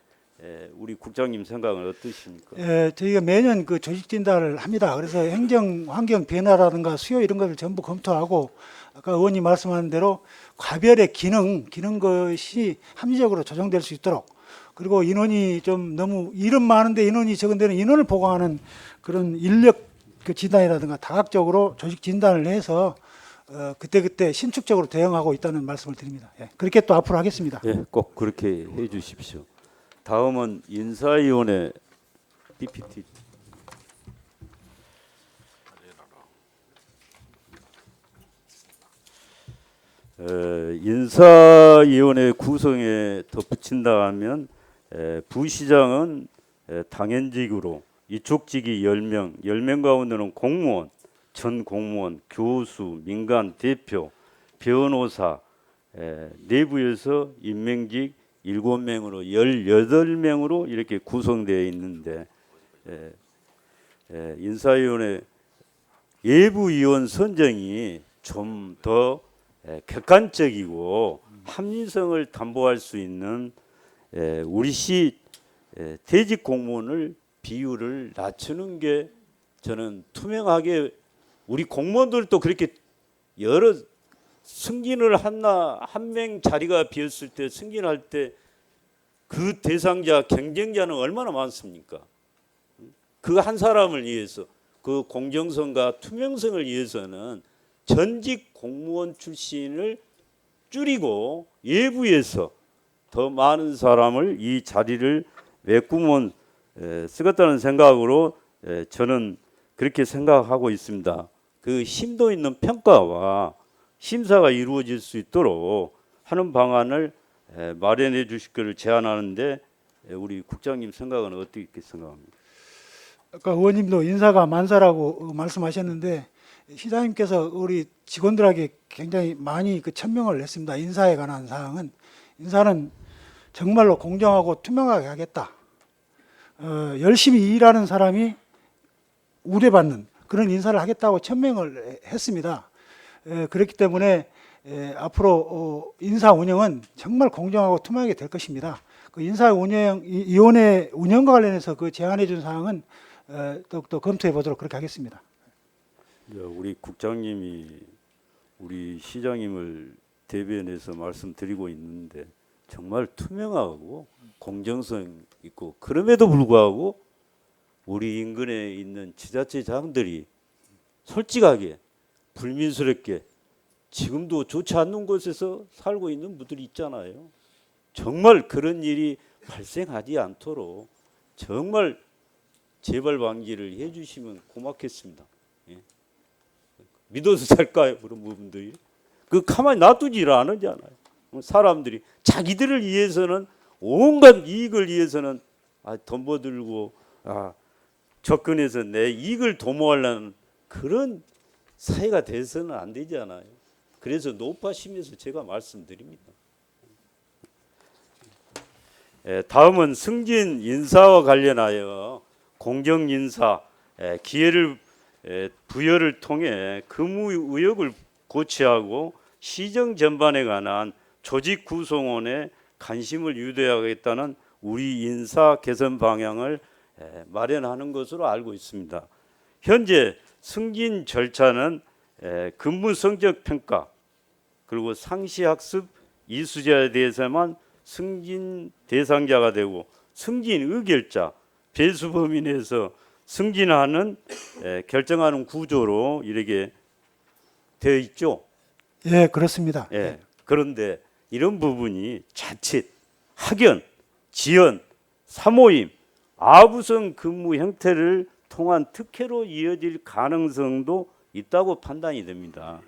[SPEAKER 2] 우리 국장님 생각은 어떠십니까?
[SPEAKER 4] 저희가 매년 그 조직 진단을 합니다. 그래서 행정 환경 변화라든가 수요 이런 것을 전부 검토하고 아까 의원님 말씀하는 대로 과별의 기능 것이 합리적으로 조정될 수 있도록 그리고 인원이 좀 너무 일은 많은데 인원이 적은 데는 인원을 보강하는 그런 인력 그 진단이라든가 다각적으로 조직 진단을 해서 그때 신축적으로 대응하고 있다는 말씀을 드립니다. 그렇게 또 앞으로 하겠습니다.
[SPEAKER 2] 꼭 그렇게 해 주십시오. 다음은 인사위원회 PPT. 인사위원회 구성에 덧붙인다 하면 부시장은 당연직으로 이촉직이 10명, 10명 가운데는 공무원, 전 공무원, 교수, 민간 대표, 변호사, 내부에서 임명직 7명으로 18명으로 이렇게 구성되어 있는데 인사위원회 예부위원 선정이 좀 더 객관적이고 합리성을 담보할 수 있는 우리 시 대직 공무원을 비율을 낮추는 게 저는 투명하게 우리 공무원들도 그렇게 여러 승진을 한 명 자리가 비었을 때 승진할 때 그 대상자 경쟁자는 얼마나 많습니까? 그 한 사람을 위해서 그 공정성과 투명성을 위해서는 전직 공무원 출신을 줄이고 외부에서 더 많은 사람을 이 자리를 메꾸면 쓰겠다는 생각으로 저는 그렇게 생각하고 있습니다. 그 심도 있는 평가와 심사가 이루어질 수 있도록 하는 방안을 마련해 주실 것을 제안하는데 우리 국장님 생각은 어떻게 생각합니까?
[SPEAKER 4] 아까 의원님도 인사가 만사라고 말씀하셨는데 시장님께서 우리 직원들에게 굉장히 많이 그 천명을 냈습니다. 인사에 관한 사항은 인사는 정말로 공정하고 투명하게 하겠다. 열심히 일하는 사람이 우대받는 그런 인사를 하겠다고 천명을 했습니다. 그렇기 때문에 앞으로 인사 운영은 정말 공정하고 투명하게 될 것입니다. 그 인사 운영 위원회 운영과 관련해서 그 제안해 준 사항은 더욱더 검토해 보도록 그렇게 하겠습니다.
[SPEAKER 2] 우리 국장님이 우리 시장님을 대변해서 말씀드리고 있는데 정말 투명하고 공정성 있고 그럼에도 불구하고 우리 인근에 있는 지자체장들이 솔직하게 불민스럽게 지금도 좋지 않는 곳에서 살고 있는 분들이 있잖아요. 정말 그런 일이 발생하지 않도록 정말 재발 방지를 해주시면 고맙겠습니다. 예. 믿어서 살까요? 그런 부분들이 그 가만히 놔두지를 않으잖아요. 사람들이 자기들을 위해서는 온갖 이익을 위해서는 돈 버들고 접근해서 내 이익을 도모하려는 그런 사회가 돼서는 안 되잖아요. 그래서 높아심에서 제가 말씀드립니다. 다음은 승진 인사와 관련하여 공정 인사 기회를 부여를 통해 근무 의욕을 고취하고 시정 전반에 관한 조직 구성원의 관심을 유도하겠다는 우리 인사 개선 방향을 마련하는 것으로 알고 있습니다. 현재 승진 절차는 근무 성적 평가 그리고 상시 학습 이수자에 대해서만 승진 대상자가 되고 승진 의결자 배수 범위 내에서 승진하는 결정하는 구조로 이렇게 되어 있죠.
[SPEAKER 4] 예, 그렇습니다.
[SPEAKER 2] 예. 그런데 이런 부분이 자칫 학연, 지연, 사모임, 아부성 근무 형태를 통한 특혜로 이어질 가능성도 있다고 판단이 됩니다.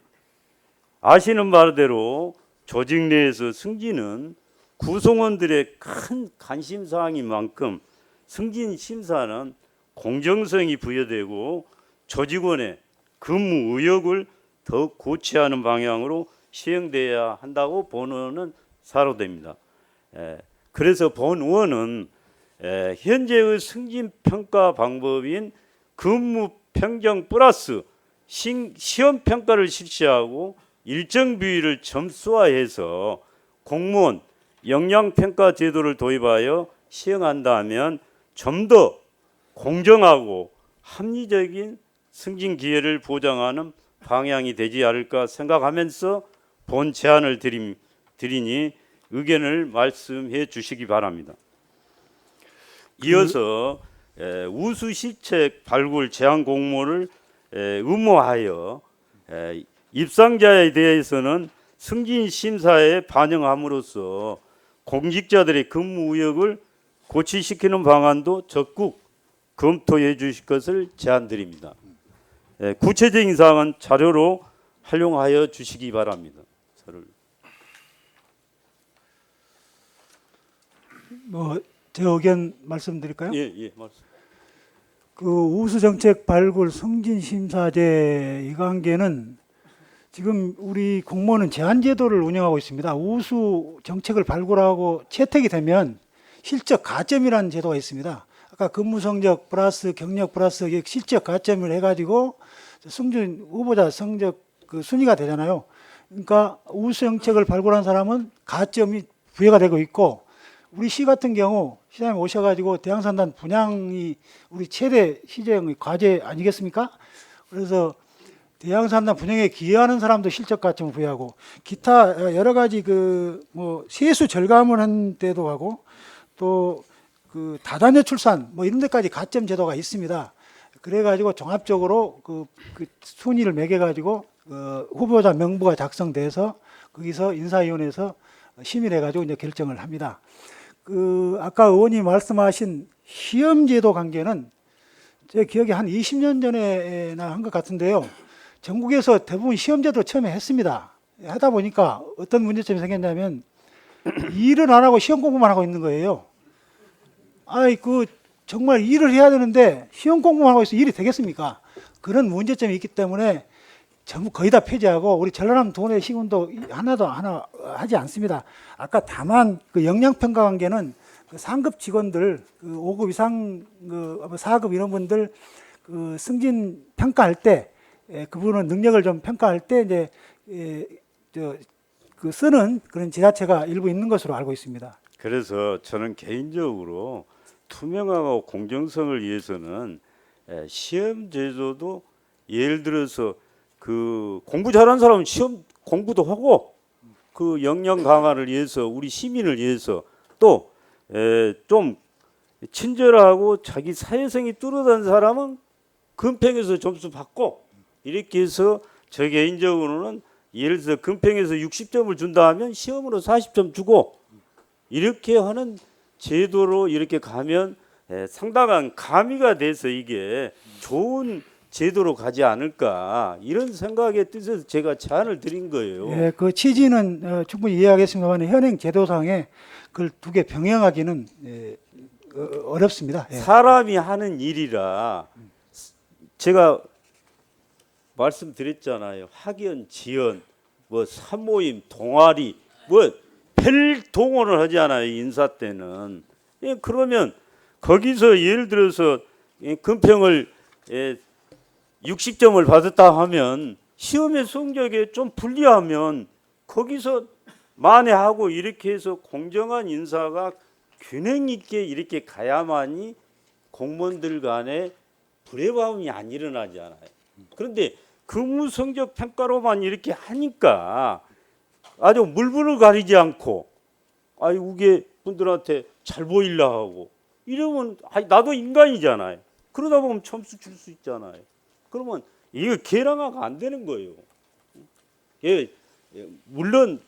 [SPEAKER 2] 아시는 바대로 조직 내에서 승진은 구성원들의 큰 관심사항인 만큼 승진 심사는 공정성이 부여되고 조직원의 근무 의욕을 더욱 고취하는 방향으로 시행돼야 한다고 본원은 사료됩니다. 그래서 본원은 현재의 승진 평가 방법인 근무 평정 플러스 시험 평가를 실시하고 일정 비율을 점수화해서 공무원 역량 평가 제도를 도입하여 시행한다면 좀 더 공정하고 합리적인 승진 기회를 보장하는 방향이 되지 않을까 생각하면서 본 제안을 드리니 의견을 말씀해 주시기 바랍니다. 이어서 우수 시책 발굴 제안 공모를 의무화하여 입상자에 대해서는 승진 심사에 반영함으로써 공직자들의 근무 의욕을 고취시키는 방안도 적극 검토해 주실 것을 제안드립니다. 구체적인 사항은 자료로 활용하여 주시기 바랍니다.
[SPEAKER 4] 제 의견 말씀드릴까요?
[SPEAKER 2] 예, 말씀.
[SPEAKER 4] 그 우수 정책 발굴 승진 심사제 이 관계는 지금 우리 공무원은 제한 제도를 운영하고 있습니다. 우수 정책을 발굴하고 채택이 되면 실적 가점이라는 제도가 있습니다. 아까 근무 성적 플러스 경력 플러스 실적 가점을 해가지고 승진 후보자 성적 그 순위가 되잖아요. 그러니까 우수 정책을 발굴한 사람은 가점이 부여가 되고 있고 우리 시 같은 경우 시장님 오셔가지고 대양산단 분양이 우리 최대 시정의 과제 아니겠습니까? 그래서 대양산단 분양에 기여하는 사람도 실적 가점을 부여하고 기타 여러 가지 그 뭐 세수 절감을 한 데도 하고 또 그 다자녀 출산 뭐 이런 데까지 가점 제도가 있습니다. 그래가지고 종합적으로 그 순위를 매겨가지고 후보자 명부가 작성돼서 거기서 인사위원회에서 심의해가지고 이제 결정을 합니다. 아까 의원님 말씀하신 시험제도 관계는 제 기억에 한 20년 전에나 한 것 같은데요. 전국에서 대부분 시험제도 처음에 했습니다. 하다 보니까 어떤 문제점이 생겼냐면 일을 안 하고 시험 공부만 하고 있는 거예요. 정말 일을 해야 되는데 시험 공부만 하고 있어 일이 되겠습니까? 그런 문제점이 있기 때문에 전부 거의 다 폐지하고 우리 전라남 도내 시군도 하나 하지 않습니다. 아까 다만 그 역량평가 관계는 그 상급 직원들, 그 5급 이상, 4급 이런 분들 그 승진 평가할 때, 그분은 능력을 좀 평가할 때 이제 그 쓰는 그런 지자체가 일부 있는 것으로 알고 있습니다.
[SPEAKER 2] 그래서 저는 개인적으로 투명하고 공정성을 위해서는 시험 제도도 예를 들어서 그 공부 잘하는 사람은 시험 공부도 하고 그 역량 강화를 위해서 우리 시민을 위해서 또 좀 친절하고 자기 사회성이 뚜렷한 사람은 금평에서 점수 받고 이렇게 해서 저 개인적으로는 예를 들어서 금평에서 60점을 준다 하면 시험으로 40점 주고 이렇게 하는 제도로 이렇게 가면 상당한 가미가 돼서 이게 좋은 제도로 가지 않을까 이런 생각의 뜻에서 제가 제안을 드린 거예요.
[SPEAKER 4] 예, 그 취지는 충분히 이해하겠습니다만 현행 제도상에 그걸 두 개 병행하기는 어렵습니다. 예.
[SPEAKER 2] 사람이 하는 일이라 제가 말씀드렸잖아요. 학연, 지연, 뭐 산모임, 동아리, 뭐 별 동원을 하지 않아요. 인사 때는. 그러면 거기서 예를 들어서 금평을 60점을 받았다 하면 시험의 성적에 좀 불리하면 거기서 만회하고 이렇게 해서 공정한 인사가 균형 있게 이렇게 가야만이 공무원들 간에 불협화음이 안 일어나잖아요. 그런데 근무 성적 평가로만 이렇게 하니까 아주 물불을 가리지 않고 우게 분들한테 잘 보이려 하고 이러면 나도 인간이잖아요. 그러다 보면 점수 줄 수 있잖아요. 그러면 이거 계량화가 안 되는 거예요. 물론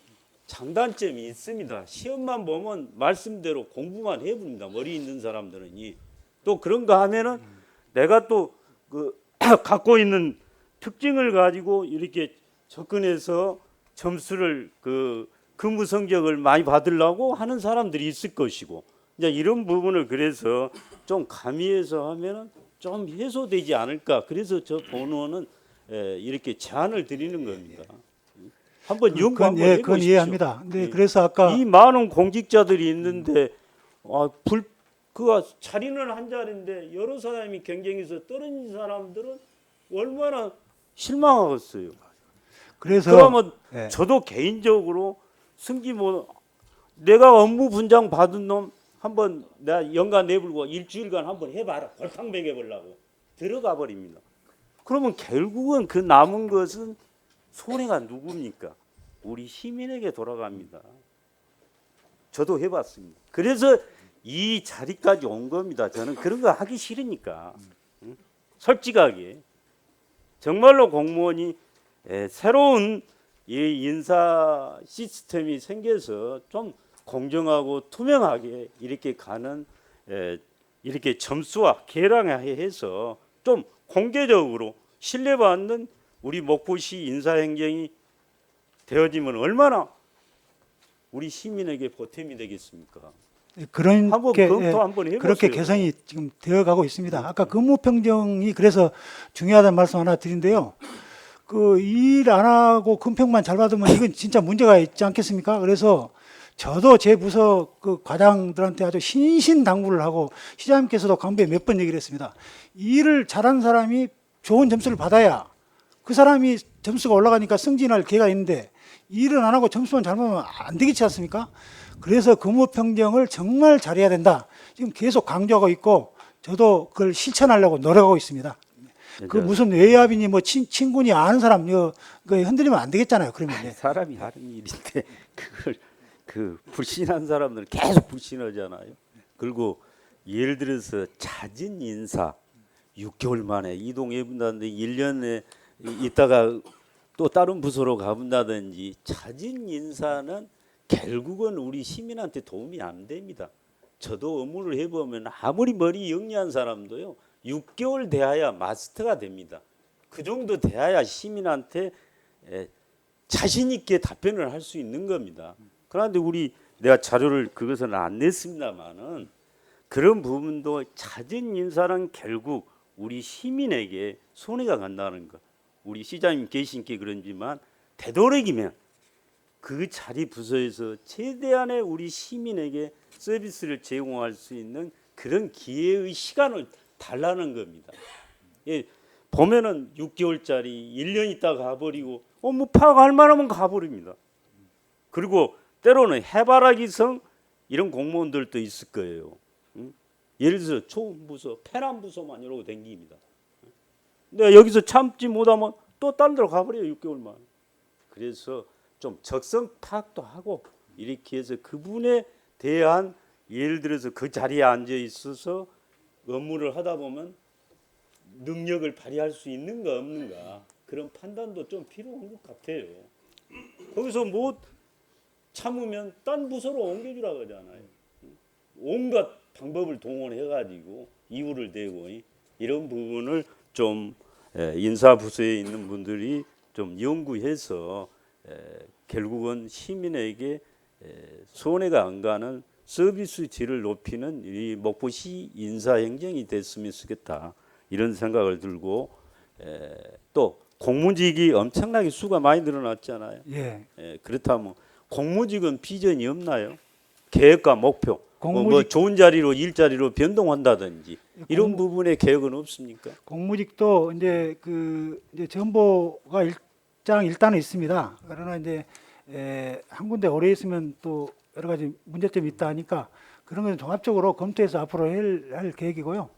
[SPEAKER 2] 장단점이 있습니다. 시험만 보면 말씀대로 공부만 해봅니다. 머리 있는 사람들은 또 그런가 하면은 내가 또 그 갖고 있는 특징을 가지고 이렇게 접근해서 점수를 그 근무 성적을 많이 받으려고 하는 사람들이 있을 것이고 이제 이런 부분을 그래서 좀 가미해서 하면은 좀 해소되지 않을까. 그래서 저 본원은 이렇게 제안을 드리는 겁니다. 한번 연구 한번 해보십시오.
[SPEAKER 4] 그건 이해합니다. 근데 그래서 아까
[SPEAKER 2] 이 많은 공직자들이 있는데 그가 자리는 한 자리인데 여러 사람이 경쟁해서 떨어진 사람들은 얼마나 실망하겠어요.
[SPEAKER 4] 그래서
[SPEAKER 2] 그러면
[SPEAKER 4] 예.
[SPEAKER 2] 저도 개인적으로 내가 업무 분장 받은 놈 한번 내가 연간 내불고 일주일간 한번 해봐라. 골탕 먹여보려고 들어가 버립니다. 그러면 결국은 그 남은 것은 손해가 누굽니까? 우리 시민에게 돌아갑니다. 저도 해봤습니다. 그래서 이 자리까지 온 겁니다. 저는 그런 거 하기 싫으니까. 솔직하게 정말로 공무원이 새로운 이 인사 시스템이 생겨서 좀 공정하고 투명하게 이렇게 가는 이렇게 점수와 계량해서 좀 공개적으로 신뢰받는 우리 목포시 인사행정이 되어지면 얼마나 우리 시민에게 보탬이 되겠습니까?
[SPEAKER 4] 그런
[SPEAKER 2] 한번 검토 한번 해보세요.
[SPEAKER 4] 그렇게 개선이 지금 되어가고 있습니다. 아까 근무평정이 그래서 중요하다는 말씀 하나 드린데요. 그 일 안 하고 금평만 잘 받으면 이건 진짜 문제가 있지 않겠습니까? 그래서 저도 제 부서 그 과장들한테 아주 신신당부를 하고 시장님께서도 간부에 몇 번 얘기를 했습니다. 일을 잘하는 사람이 좋은 점수를 받아야 그 사람이 점수가 올라가니까 승진할 기회가 있는데 일을 안 하고 점수만 잘 받으면 안 되겠지 않습니까? 그래서 근무평정을 정말 잘해야 된다. 지금 계속 강조하고 있고 저도 그걸 실천하려고 노력하고 있습니다. 그 무슨 외압이니 뭐 친구니 아는 사람 이거 흔들리면 안 되겠잖아요. 그러면
[SPEAKER 2] 사람이 하는 일인데 그걸 그 불신한 사람들은 계속 불신하잖아요. 그리고 예를 들어서 잦은 인사 6개월 만에 이동해 본다는데 1년에 있다가 또 다른 부서로 가본다든지 잦은 인사는 결국은 우리 시민한테 도움이 안 됩니다. 저도 업무를 해보면 아무리 머리 영리한 사람도요 6개월 돼야 마스터가 됩니다. 그 정도 돼야 시민한테 자신 있게 답변을 할 수 있는 겁니다. 그런데 내가 자료를 그것은 안 냈습니다만은 그런 부분도 잦은 인사는 결국 우리 시민에게 손해가 간다는 것. 우리 시장님 계신께 그런지만 되도록이면 그 자리 부서에서 최대한의 우리 시민에게 서비스를 제공할 수 있는 그런 기회의 시간을 달라는 겁니다. 예, 보면은 6개월짜리 1년 있다가 가버리고 업무 파악할 만하면 가버립니다. 그리고 때로는 해바라기성 이런 공무원들도 있을 거예요. 예를 들어서 초음부서, 페남부서만 이러고 댕깁니다. 내가 여기서 참지 못하면 또 딴 데로 가버려요. 6개월만. 그래서 좀 적성 파악도 하고 이렇게 해서 그분에 대한 예를 들어서 그 자리에 앉아 있어서 업무를 하다 보면 능력을 발휘할 수 있는가 없는가 그런 판단도 좀 필요한 것 같아요. 거기서 못 참으면 딴 부서로 옮겨주라 그러잖아요. 온갖 방법을 동원해가지고 이유를 대고 이런 부분을 좀 인사부서에 있는 분들이 좀 연구해서 결국은 시민에게 손해가 안 가는 서비스 질을 높이는 이 목포시 인사행정이 됐으면 좋겠다 이런 생각을 들고 또 공무직이 엄청나게 수가 많이 늘어났잖아요.
[SPEAKER 4] 예.
[SPEAKER 2] 그렇다면 공무직은 비전이 없나요? 계획과 목표 뭐
[SPEAKER 4] 공무직-
[SPEAKER 2] 좋은 자리로 일자리로 변동한다든지 이런 부분에 계획은 없습니까?
[SPEAKER 4] 공무직도 이제 이제 정보가 일단은 있습니다. 그러나 이제 한 군데 오래 있으면 또 여러 가지 문제점이 있다 하니까 그런 건 종합적으로 검토해서 앞으로 할 계획이고요.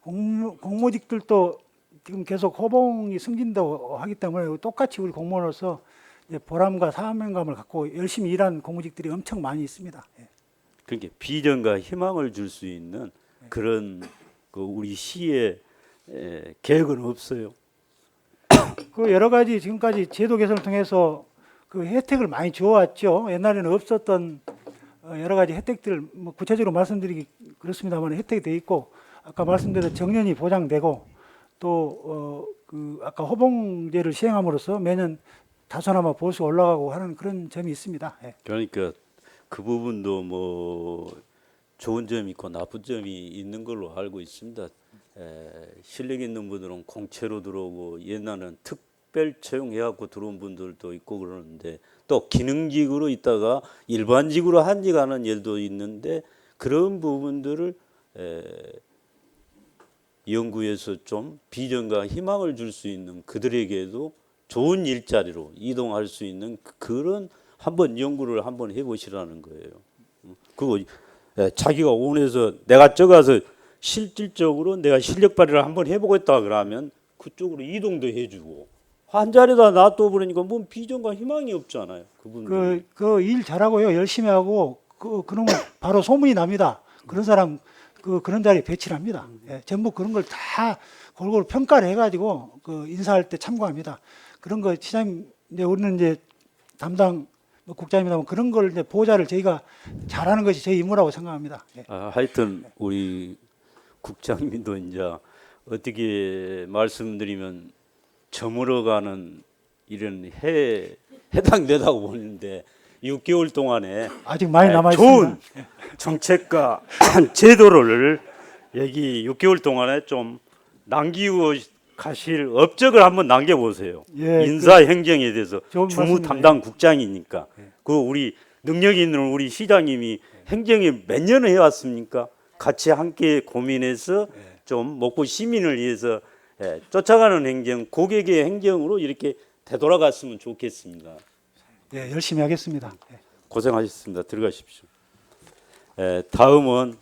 [SPEAKER 4] 공무직들도 지금 계속 호봉이 승진도 하기 때문에 똑같이 우리 공무원으로서 이제 보람과 사명감을 갖고 열심히 일하는 공무직들이 엄청 많이 있습니다. 예.
[SPEAKER 2] 그러니까 비전과 희망을 줄 수 있는 그런 우리 시의 계획은 없어요.
[SPEAKER 4] 그 여러 가지 지금까지 제도 개선을 통해서 그 혜택을 많이 주어왔죠. 옛날에는 없었던 여러 가지 혜택들을 뭐 구체적으로 말씀드리기 그렇습니다만 혜택이 돼 있고 아까 말씀드린 정년이 보장되고 또 아까 호봉제를 시행함으로써 매년 다소나마 보수가 올라가고 하는 그런 점이 있습니다. 예.
[SPEAKER 2] 그러니까 그 부분도 뭐 좋은 점이 있고 나쁜 점이 있는 걸로 알고 있습니다. 실력 있는 분들은 공채로 들어오고 옛날에는 특별 채용해갖고 들어온 분들도 있고 그러는데 또 기능직으로 있다가 일반직으로 한직하는 일도 있는데 그런 부분들을 연구해서 좀 비전과 희망을 줄 수 있는 그들에게도 좋은 일자리로 이동할 수 있는 그런 한번 연구를 한번 해보시라는 거예요. 그리고 자기가 원해서 내가 저가서 실질적으로 내가 실력 발휘를 한번 해보겠다 그러면 그쪽으로 이동도 해주고 한 자리에다 놔둬 버리니까 뭔 비전과 희망이 없잖아요. 그분들.
[SPEAKER 4] 그 일 잘하고요, 열심히 하고 그러면 바로 소문이 납니다. 그런 사람 그런 자리에 배치를 합니다. 예, 전부 그런 걸 다 골고루 평가를 해가지고 인사할 때 참고합니다. 그런 거 시장님 이제 우리는 이제 담당 국장입니다만 그런 걸 이제 보좌를 저희가 잘하는 것이 저희 임무라고 생각합니다. 예.
[SPEAKER 2] 하여튼 우리 국장님도 이제 어떻게 말씀드리면 저물어가는 이런 해당되다고 보는데 6개월 동안에
[SPEAKER 4] 아직 많이 남아 있습니다.
[SPEAKER 2] 좋은 정책과 제도를 여기 6개월 동안에 좀 남기고 가실 업적을 한번 남겨보세요.
[SPEAKER 4] 예,
[SPEAKER 2] 인사 행정에 대해서
[SPEAKER 4] 좋은
[SPEAKER 2] 주무
[SPEAKER 4] 말씀이네요.
[SPEAKER 2] 담당 국장이니까. 그 우리 능력 있는 우리 시장님이 행정에 몇 년을 해왔습니까? 같이 함께 고민해서 좀 목포 시민을 위해서 쫓아가는 행정, 고객의 행정으로 이렇게 되돌아갔으면 좋겠습니다.
[SPEAKER 4] 예, 열심히 하겠습니다. 예.
[SPEAKER 2] 고생하셨습니다. 들어가십시오. 다음은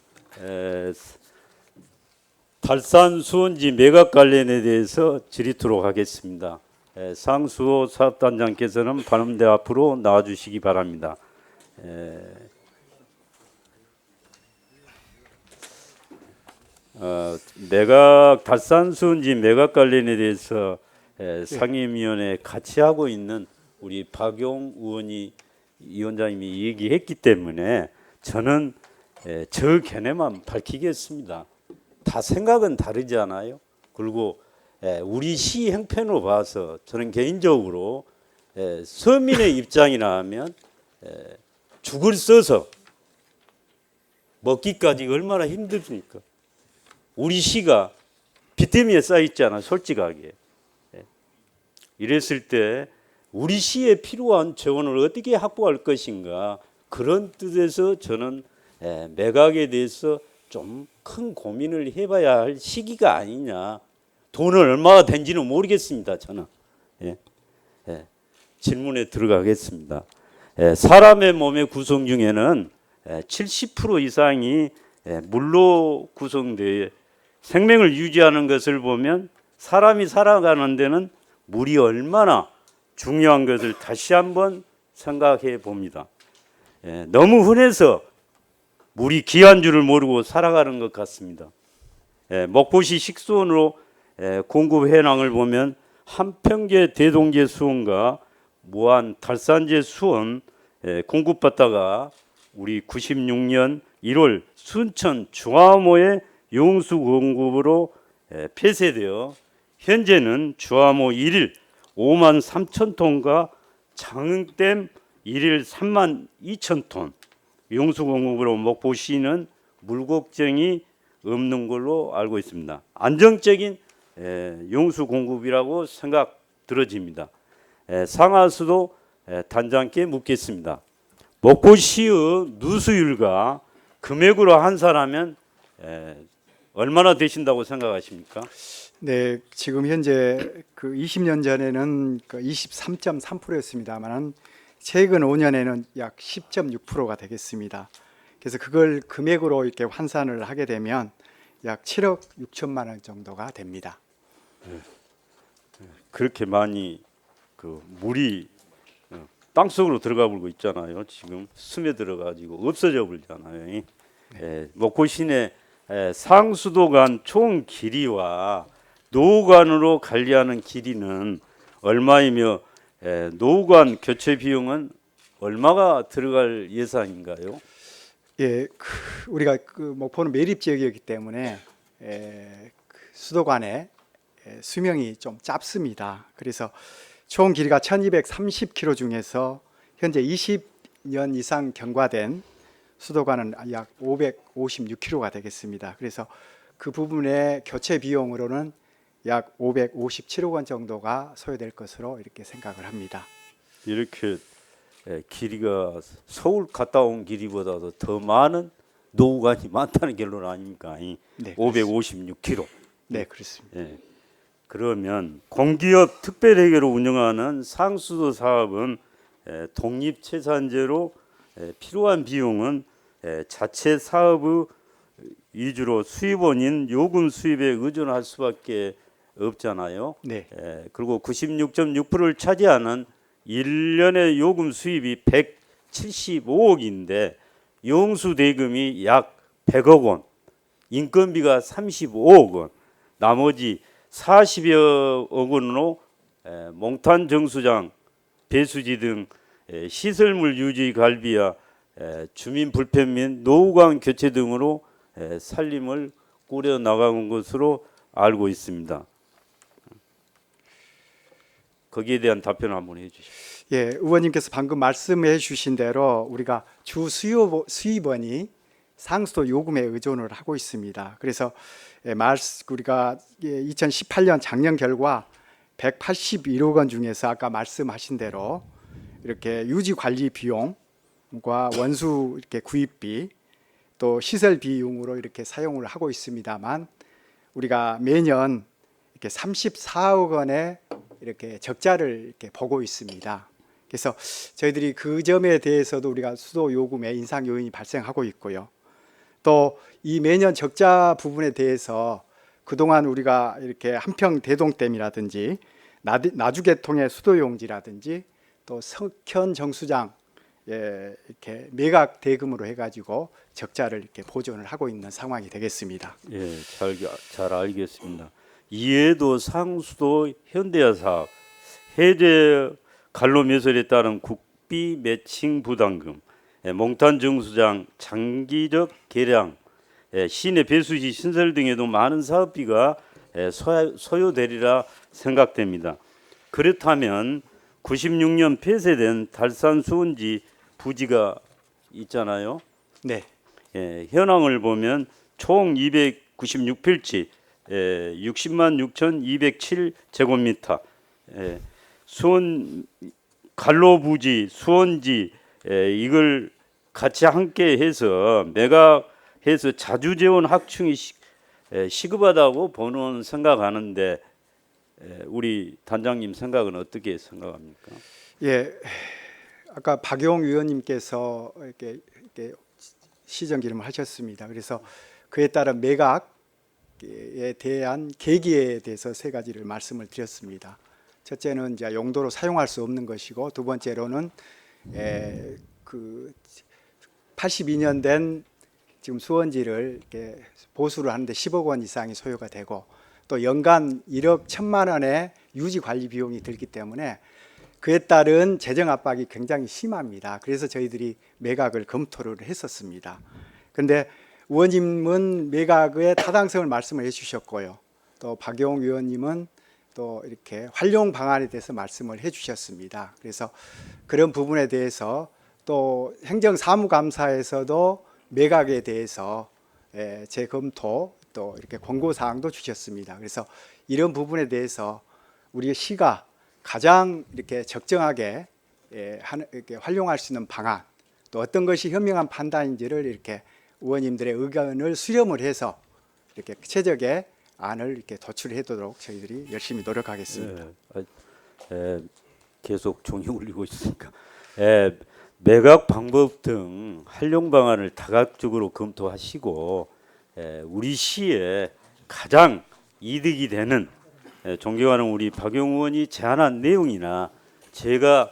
[SPEAKER 2] 달산 수원지 매각 관련에 대해서 질의토록 하겠습니다. 상수호 사업단장께서는 반음대 앞으로 나와주시기 바랍니다. 달산 수원지 매각 관련에 대해서 상임위원회 같이 하고 있는 우리 박용 위원장님이 얘기했기 때문에 저는 저 견해만 밝히겠습니다. 다 생각은 다르지 않아요? 그리고 우리 시 형편으로 봐서 저는 개인적으로 서민의 입장이라 면 죽을 써서 먹기까지 얼마나 힘듭니까? 우리 시가 빚더미에 쌓여있잖아, 솔직하게. 이랬을 때 우리 시에 필요한 재원을 어떻게 확보할 것인가, 그런 뜻에서 저는 매각에 대해서 좀 큰 고민을 해봐야 할 시기가 아니냐. 돈을 얼마나 된지는 모르겠습니다, 저는. 질문에 들어가겠습니다. 사람의 몸의 구성 중에는 70% 이상이 물로 구성되어 생명을 유지하는 것을 보면 사람이 살아가는 데는 물이 얼마나 중요한 것을 다시 한번 생각해 봅니다. 너무 흔해서 물이 귀한 줄을 모르고 살아가는 것 같습니다. 목포시 식수원으로 공급 현황을 보면 한평계 대동제 수원과 무안 달산제 수원 공급받다가 우리 96년 1월 순천 중화모의 용수 공급으로 폐쇄되어 현재는 주화모 1일 5만 3천 톤과 장흥댐 1일 3만 2천 톤 용수 공급으로 목포시는 물 걱정이 없는 걸로 알고 있습니다. 안정적인 용수 공급이라고 생각 들어집니다. 상하수도 단장께 묻겠습니다. 목포시의 누수율과 금액으로 환산하면 얼마나 되신다고 생각하십니까?
[SPEAKER 5] 네, 지금 현재 그 20년 전에는 그 23.3%였습니다만은 최근 5년에는 약 10.6%가 되겠습니다. 그래서 그걸 금액으로 이렇게 환산을 하게 되면 약 7억 6천만 원 정도가 됩니다.
[SPEAKER 2] 그렇게 많이 그 물이 땅속으로 들어가 버리고 있잖아요. 지금 스며들어 가지고 없어져 버리잖아요. 목포 시내 상수도간 총 길이와 노후관으로 관리하는 길이는 얼마이며 노후관 교체 비용은 얼마가 들어갈 예상인가요?
[SPEAKER 5] 예, 우리가 그 목포는 매립 지역이기 때문에 그 수도관의 수명이 좀 짧습니다. 그래서 총 길이가 1230km 중에서 현재 20년 이상 경과된 수도관은 약 556km가 되겠습니다. 그래서 그 부분의 교체 비용으로는 약 557억 원 정도가 소요될 것으로 이렇게 생각을 합니다.
[SPEAKER 2] 이렇게 길이가 서울 갔다 온 길이보다도 더 많은 노후관이 많다는 결론 아닙니까?
[SPEAKER 5] 네,
[SPEAKER 2] 556km.
[SPEAKER 5] 네, 그렇습니다.
[SPEAKER 2] 그러면 공기업 특별회계로 운영하는 상수도 사업은 독립채산제로 필요한 비용은 자체 사업의 위주로 수입원인 요금 수입에 의존할 수밖에 없잖아요.
[SPEAKER 5] 네.
[SPEAKER 2] 그리고 96.6%를 차지하는 1년의 요금 수입이 175억인데 용수 대금이 약 100억 원, 인건비가 35억 원, 나머지 40여 억 원으로 몽탄 정수장, 배수지 등 시설물 유지 관리와 주민 불편 및 노후관 교체 등으로 살림을 꾸려 나가는 것으로 알고 있습니다. 거기에 대한 답변을 한번 해주시죠.
[SPEAKER 5] 예, 의원님께서 방금 말씀해 주신 대로 우리가 주 수입원이 상수도 요금에 의존을 하고 있습니다. 그래서 우리가 2018년 작년 결과 181억 원 중에서 아까 말씀하신 대로 이렇게 유지 관리 비용과 원수 이렇게 구입비 또 시설 비용으로 이렇게 사용을 하고 있습니다만 우리가 매년 이렇게 34억 원의 이렇게 적자를 이렇게 보고 있습니다. 그래서 저희들이 그 점에 대해서도 우리가 수도 요금에 인상 요인이 발생하고 있고요. 또 이 매년 적자 부분에 대해서 그동안 우리가 이렇게 한평 대동댐이라든지 나주계통의 수도용지라든지 또 석현 정수장 이렇게 매각 대금으로 해가지고 적자를 이렇게 보존을 하고 있는 상황이 되겠습니다.
[SPEAKER 2] 예, 잘 알겠습니다. 이해도, 상수도, 현대사업, 해제 갈로 매설에 따른 국비 매칭 부담금, 몽탄 정수장 장기적 개량, 시내 배수지 신설 등에도 많은 사업비가 소요되리라 생각됩니다. 그렇다면 96년 폐쇄된 달산 수원지 부지가 있잖아요.
[SPEAKER 5] 네.
[SPEAKER 2] 현황을 보면 총 296필지, 60만 6,207제곱미터, 수원 갈로 부지, 수원지 이걸 같이 함께 해서 매각해서 자주재원 확충이 시급하다고 보는 생각하는데 우리 단장님 생각은 어떻게 생각합니까?
[SPEAKER 5] 예, 아까 박용 의원님께서 이렇게 시정 기름을 하셨습니다. 그래서 그에 따른 매각에 대한 계기에 대해서 세 가지를 말씀을 드렸습니다. 첫째는 이제 용도로 사용할 수 없는 것이고, 두 번째로는 그 82년 된 지금 수원지를 이렇게 보수를 하는데 10억 원 이상이 소요가 되고, 또 연간 1억 1천만 원의 유지 관리 비용이 들기 때문에 그에 따른 재정 압박이 굉장히 심합니다. 그래서 저희들이 매각을 검토를 했었습니다. 그런데 의원님은 매각의 타당성을 말씀을 해주셨고요. 또 박용 의원님은 또 이렇게 활용 방안에 대해서 말씀을 해주셨습니다. 그래서 그런 부분에 대해서 또 행정사무감사에서도 매각에 대해서 재검토 또 이렇게 권고 사항도 주셨습니다. 그래서 이런 부분에 대해서 우리 시가 가장 이렇게 적정하게 이렇게 활용할 수 있는 방안, 또 어떤 것이 현명한 판단인지를 이렇게 의원님들의 의견을 수렴을 해서 이렇게 최적의 안을 이렇게 도출해도록 저희들이 열심히 노력하겠습니다.
[SPEAKER 2] 계속 종이 울리고 있으니까 매각 방법 등 활용 방안을 다각적으로 검토하시고 우리 시에 가장 이득이 되는 존경하는 우리 박용 의원이 제안한 내용이나 제가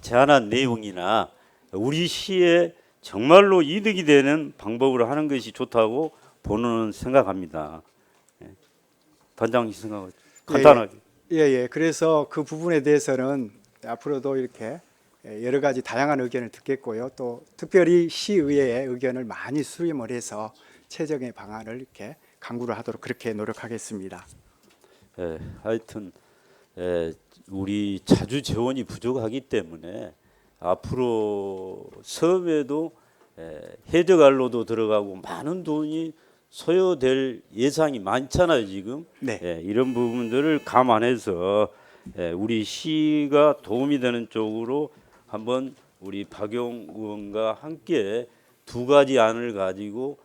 [SPEAKER 2] 제안한 내용이나 우리 시에 정말로 이득이 되는 방법으로 하는 것이 좋다고 보는 생각합니다. 단장님 생각 간단하게.
[SPEAKER 5] 예. 그래서 그 부분에 대해서는 앞으로도 이렇게 여러 가지 다양한 의견을 듣겠고요. 또 특별히 시의회의 의견을 많이 수렴을 해서 최적의 방안을 이렇게 강구를 하도록 그렇게 노력하겠습니다.
[SPEAKER 2] 하여튼 우리 자주 재원이 부족하기 때문에 앞으로 사업에도 해저갈로도 들어가고 많은 돈이 소요될 예상이 많잖아요 지금.
[SPEAKER 5] 네.
[SPEAKER 2] 이런 부분들을 감안해서 우리 시가 도움이 되는 쪽으로 한번 우리 박용 의원과 함께 두 가지 안을 가지고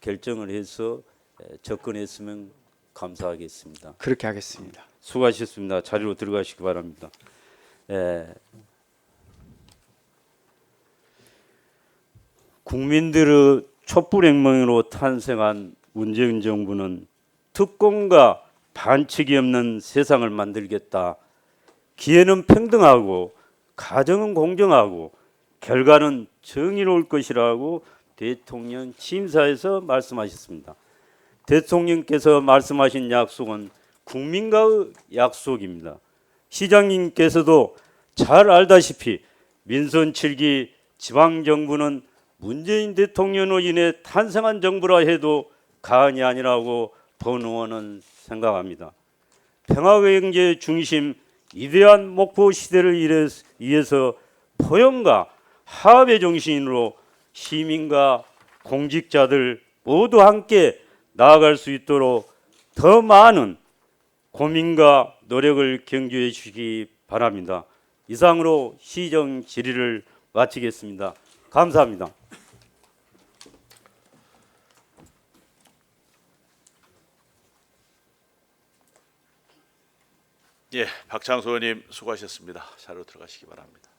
[SPEAKER 2] 결정을 해서 접근했으면 감사하겠습니다.
[SPEAKER 5] 그렇게 하겠습니다.
[SPEAKER 2] 수고하셨습니다. 자리로 들어가시기 바랍니다. 국민들의 촛불 혁명으로 탄생한 문재인 정부는 특권과 반칙이 없는 세상을 만들겠다. 기회는 평등하고 가정은 공정하고 결과는 정의로울 것이라고 대통령 취임사에서 말씀하셨습니다. 대통령께서 말씀하신 약속은 국민과의 약속입니다. 시장님께서도 잘 알다시피 민선 7기 지방정부는 문재인 대통령으로 인해 탄생한 정부라 해도 과언이 아니라고 본 의원은 생각합니다. 평화경제 중심 위대한 목표 시대를 위해서 포용과 화합의 정신으로 시민과 공직자들 모두 함께 나아갈 수 있도록 더 많은 고민과 노력을 경주해 주시기 바랍니다. 이상으로 시정 질의를 마치겠습니다. 감사합니다.
[SPEAKER 1] 예, 박창수 의원님 수고하셨습니다. 자리로 들어가시기 바랍니다.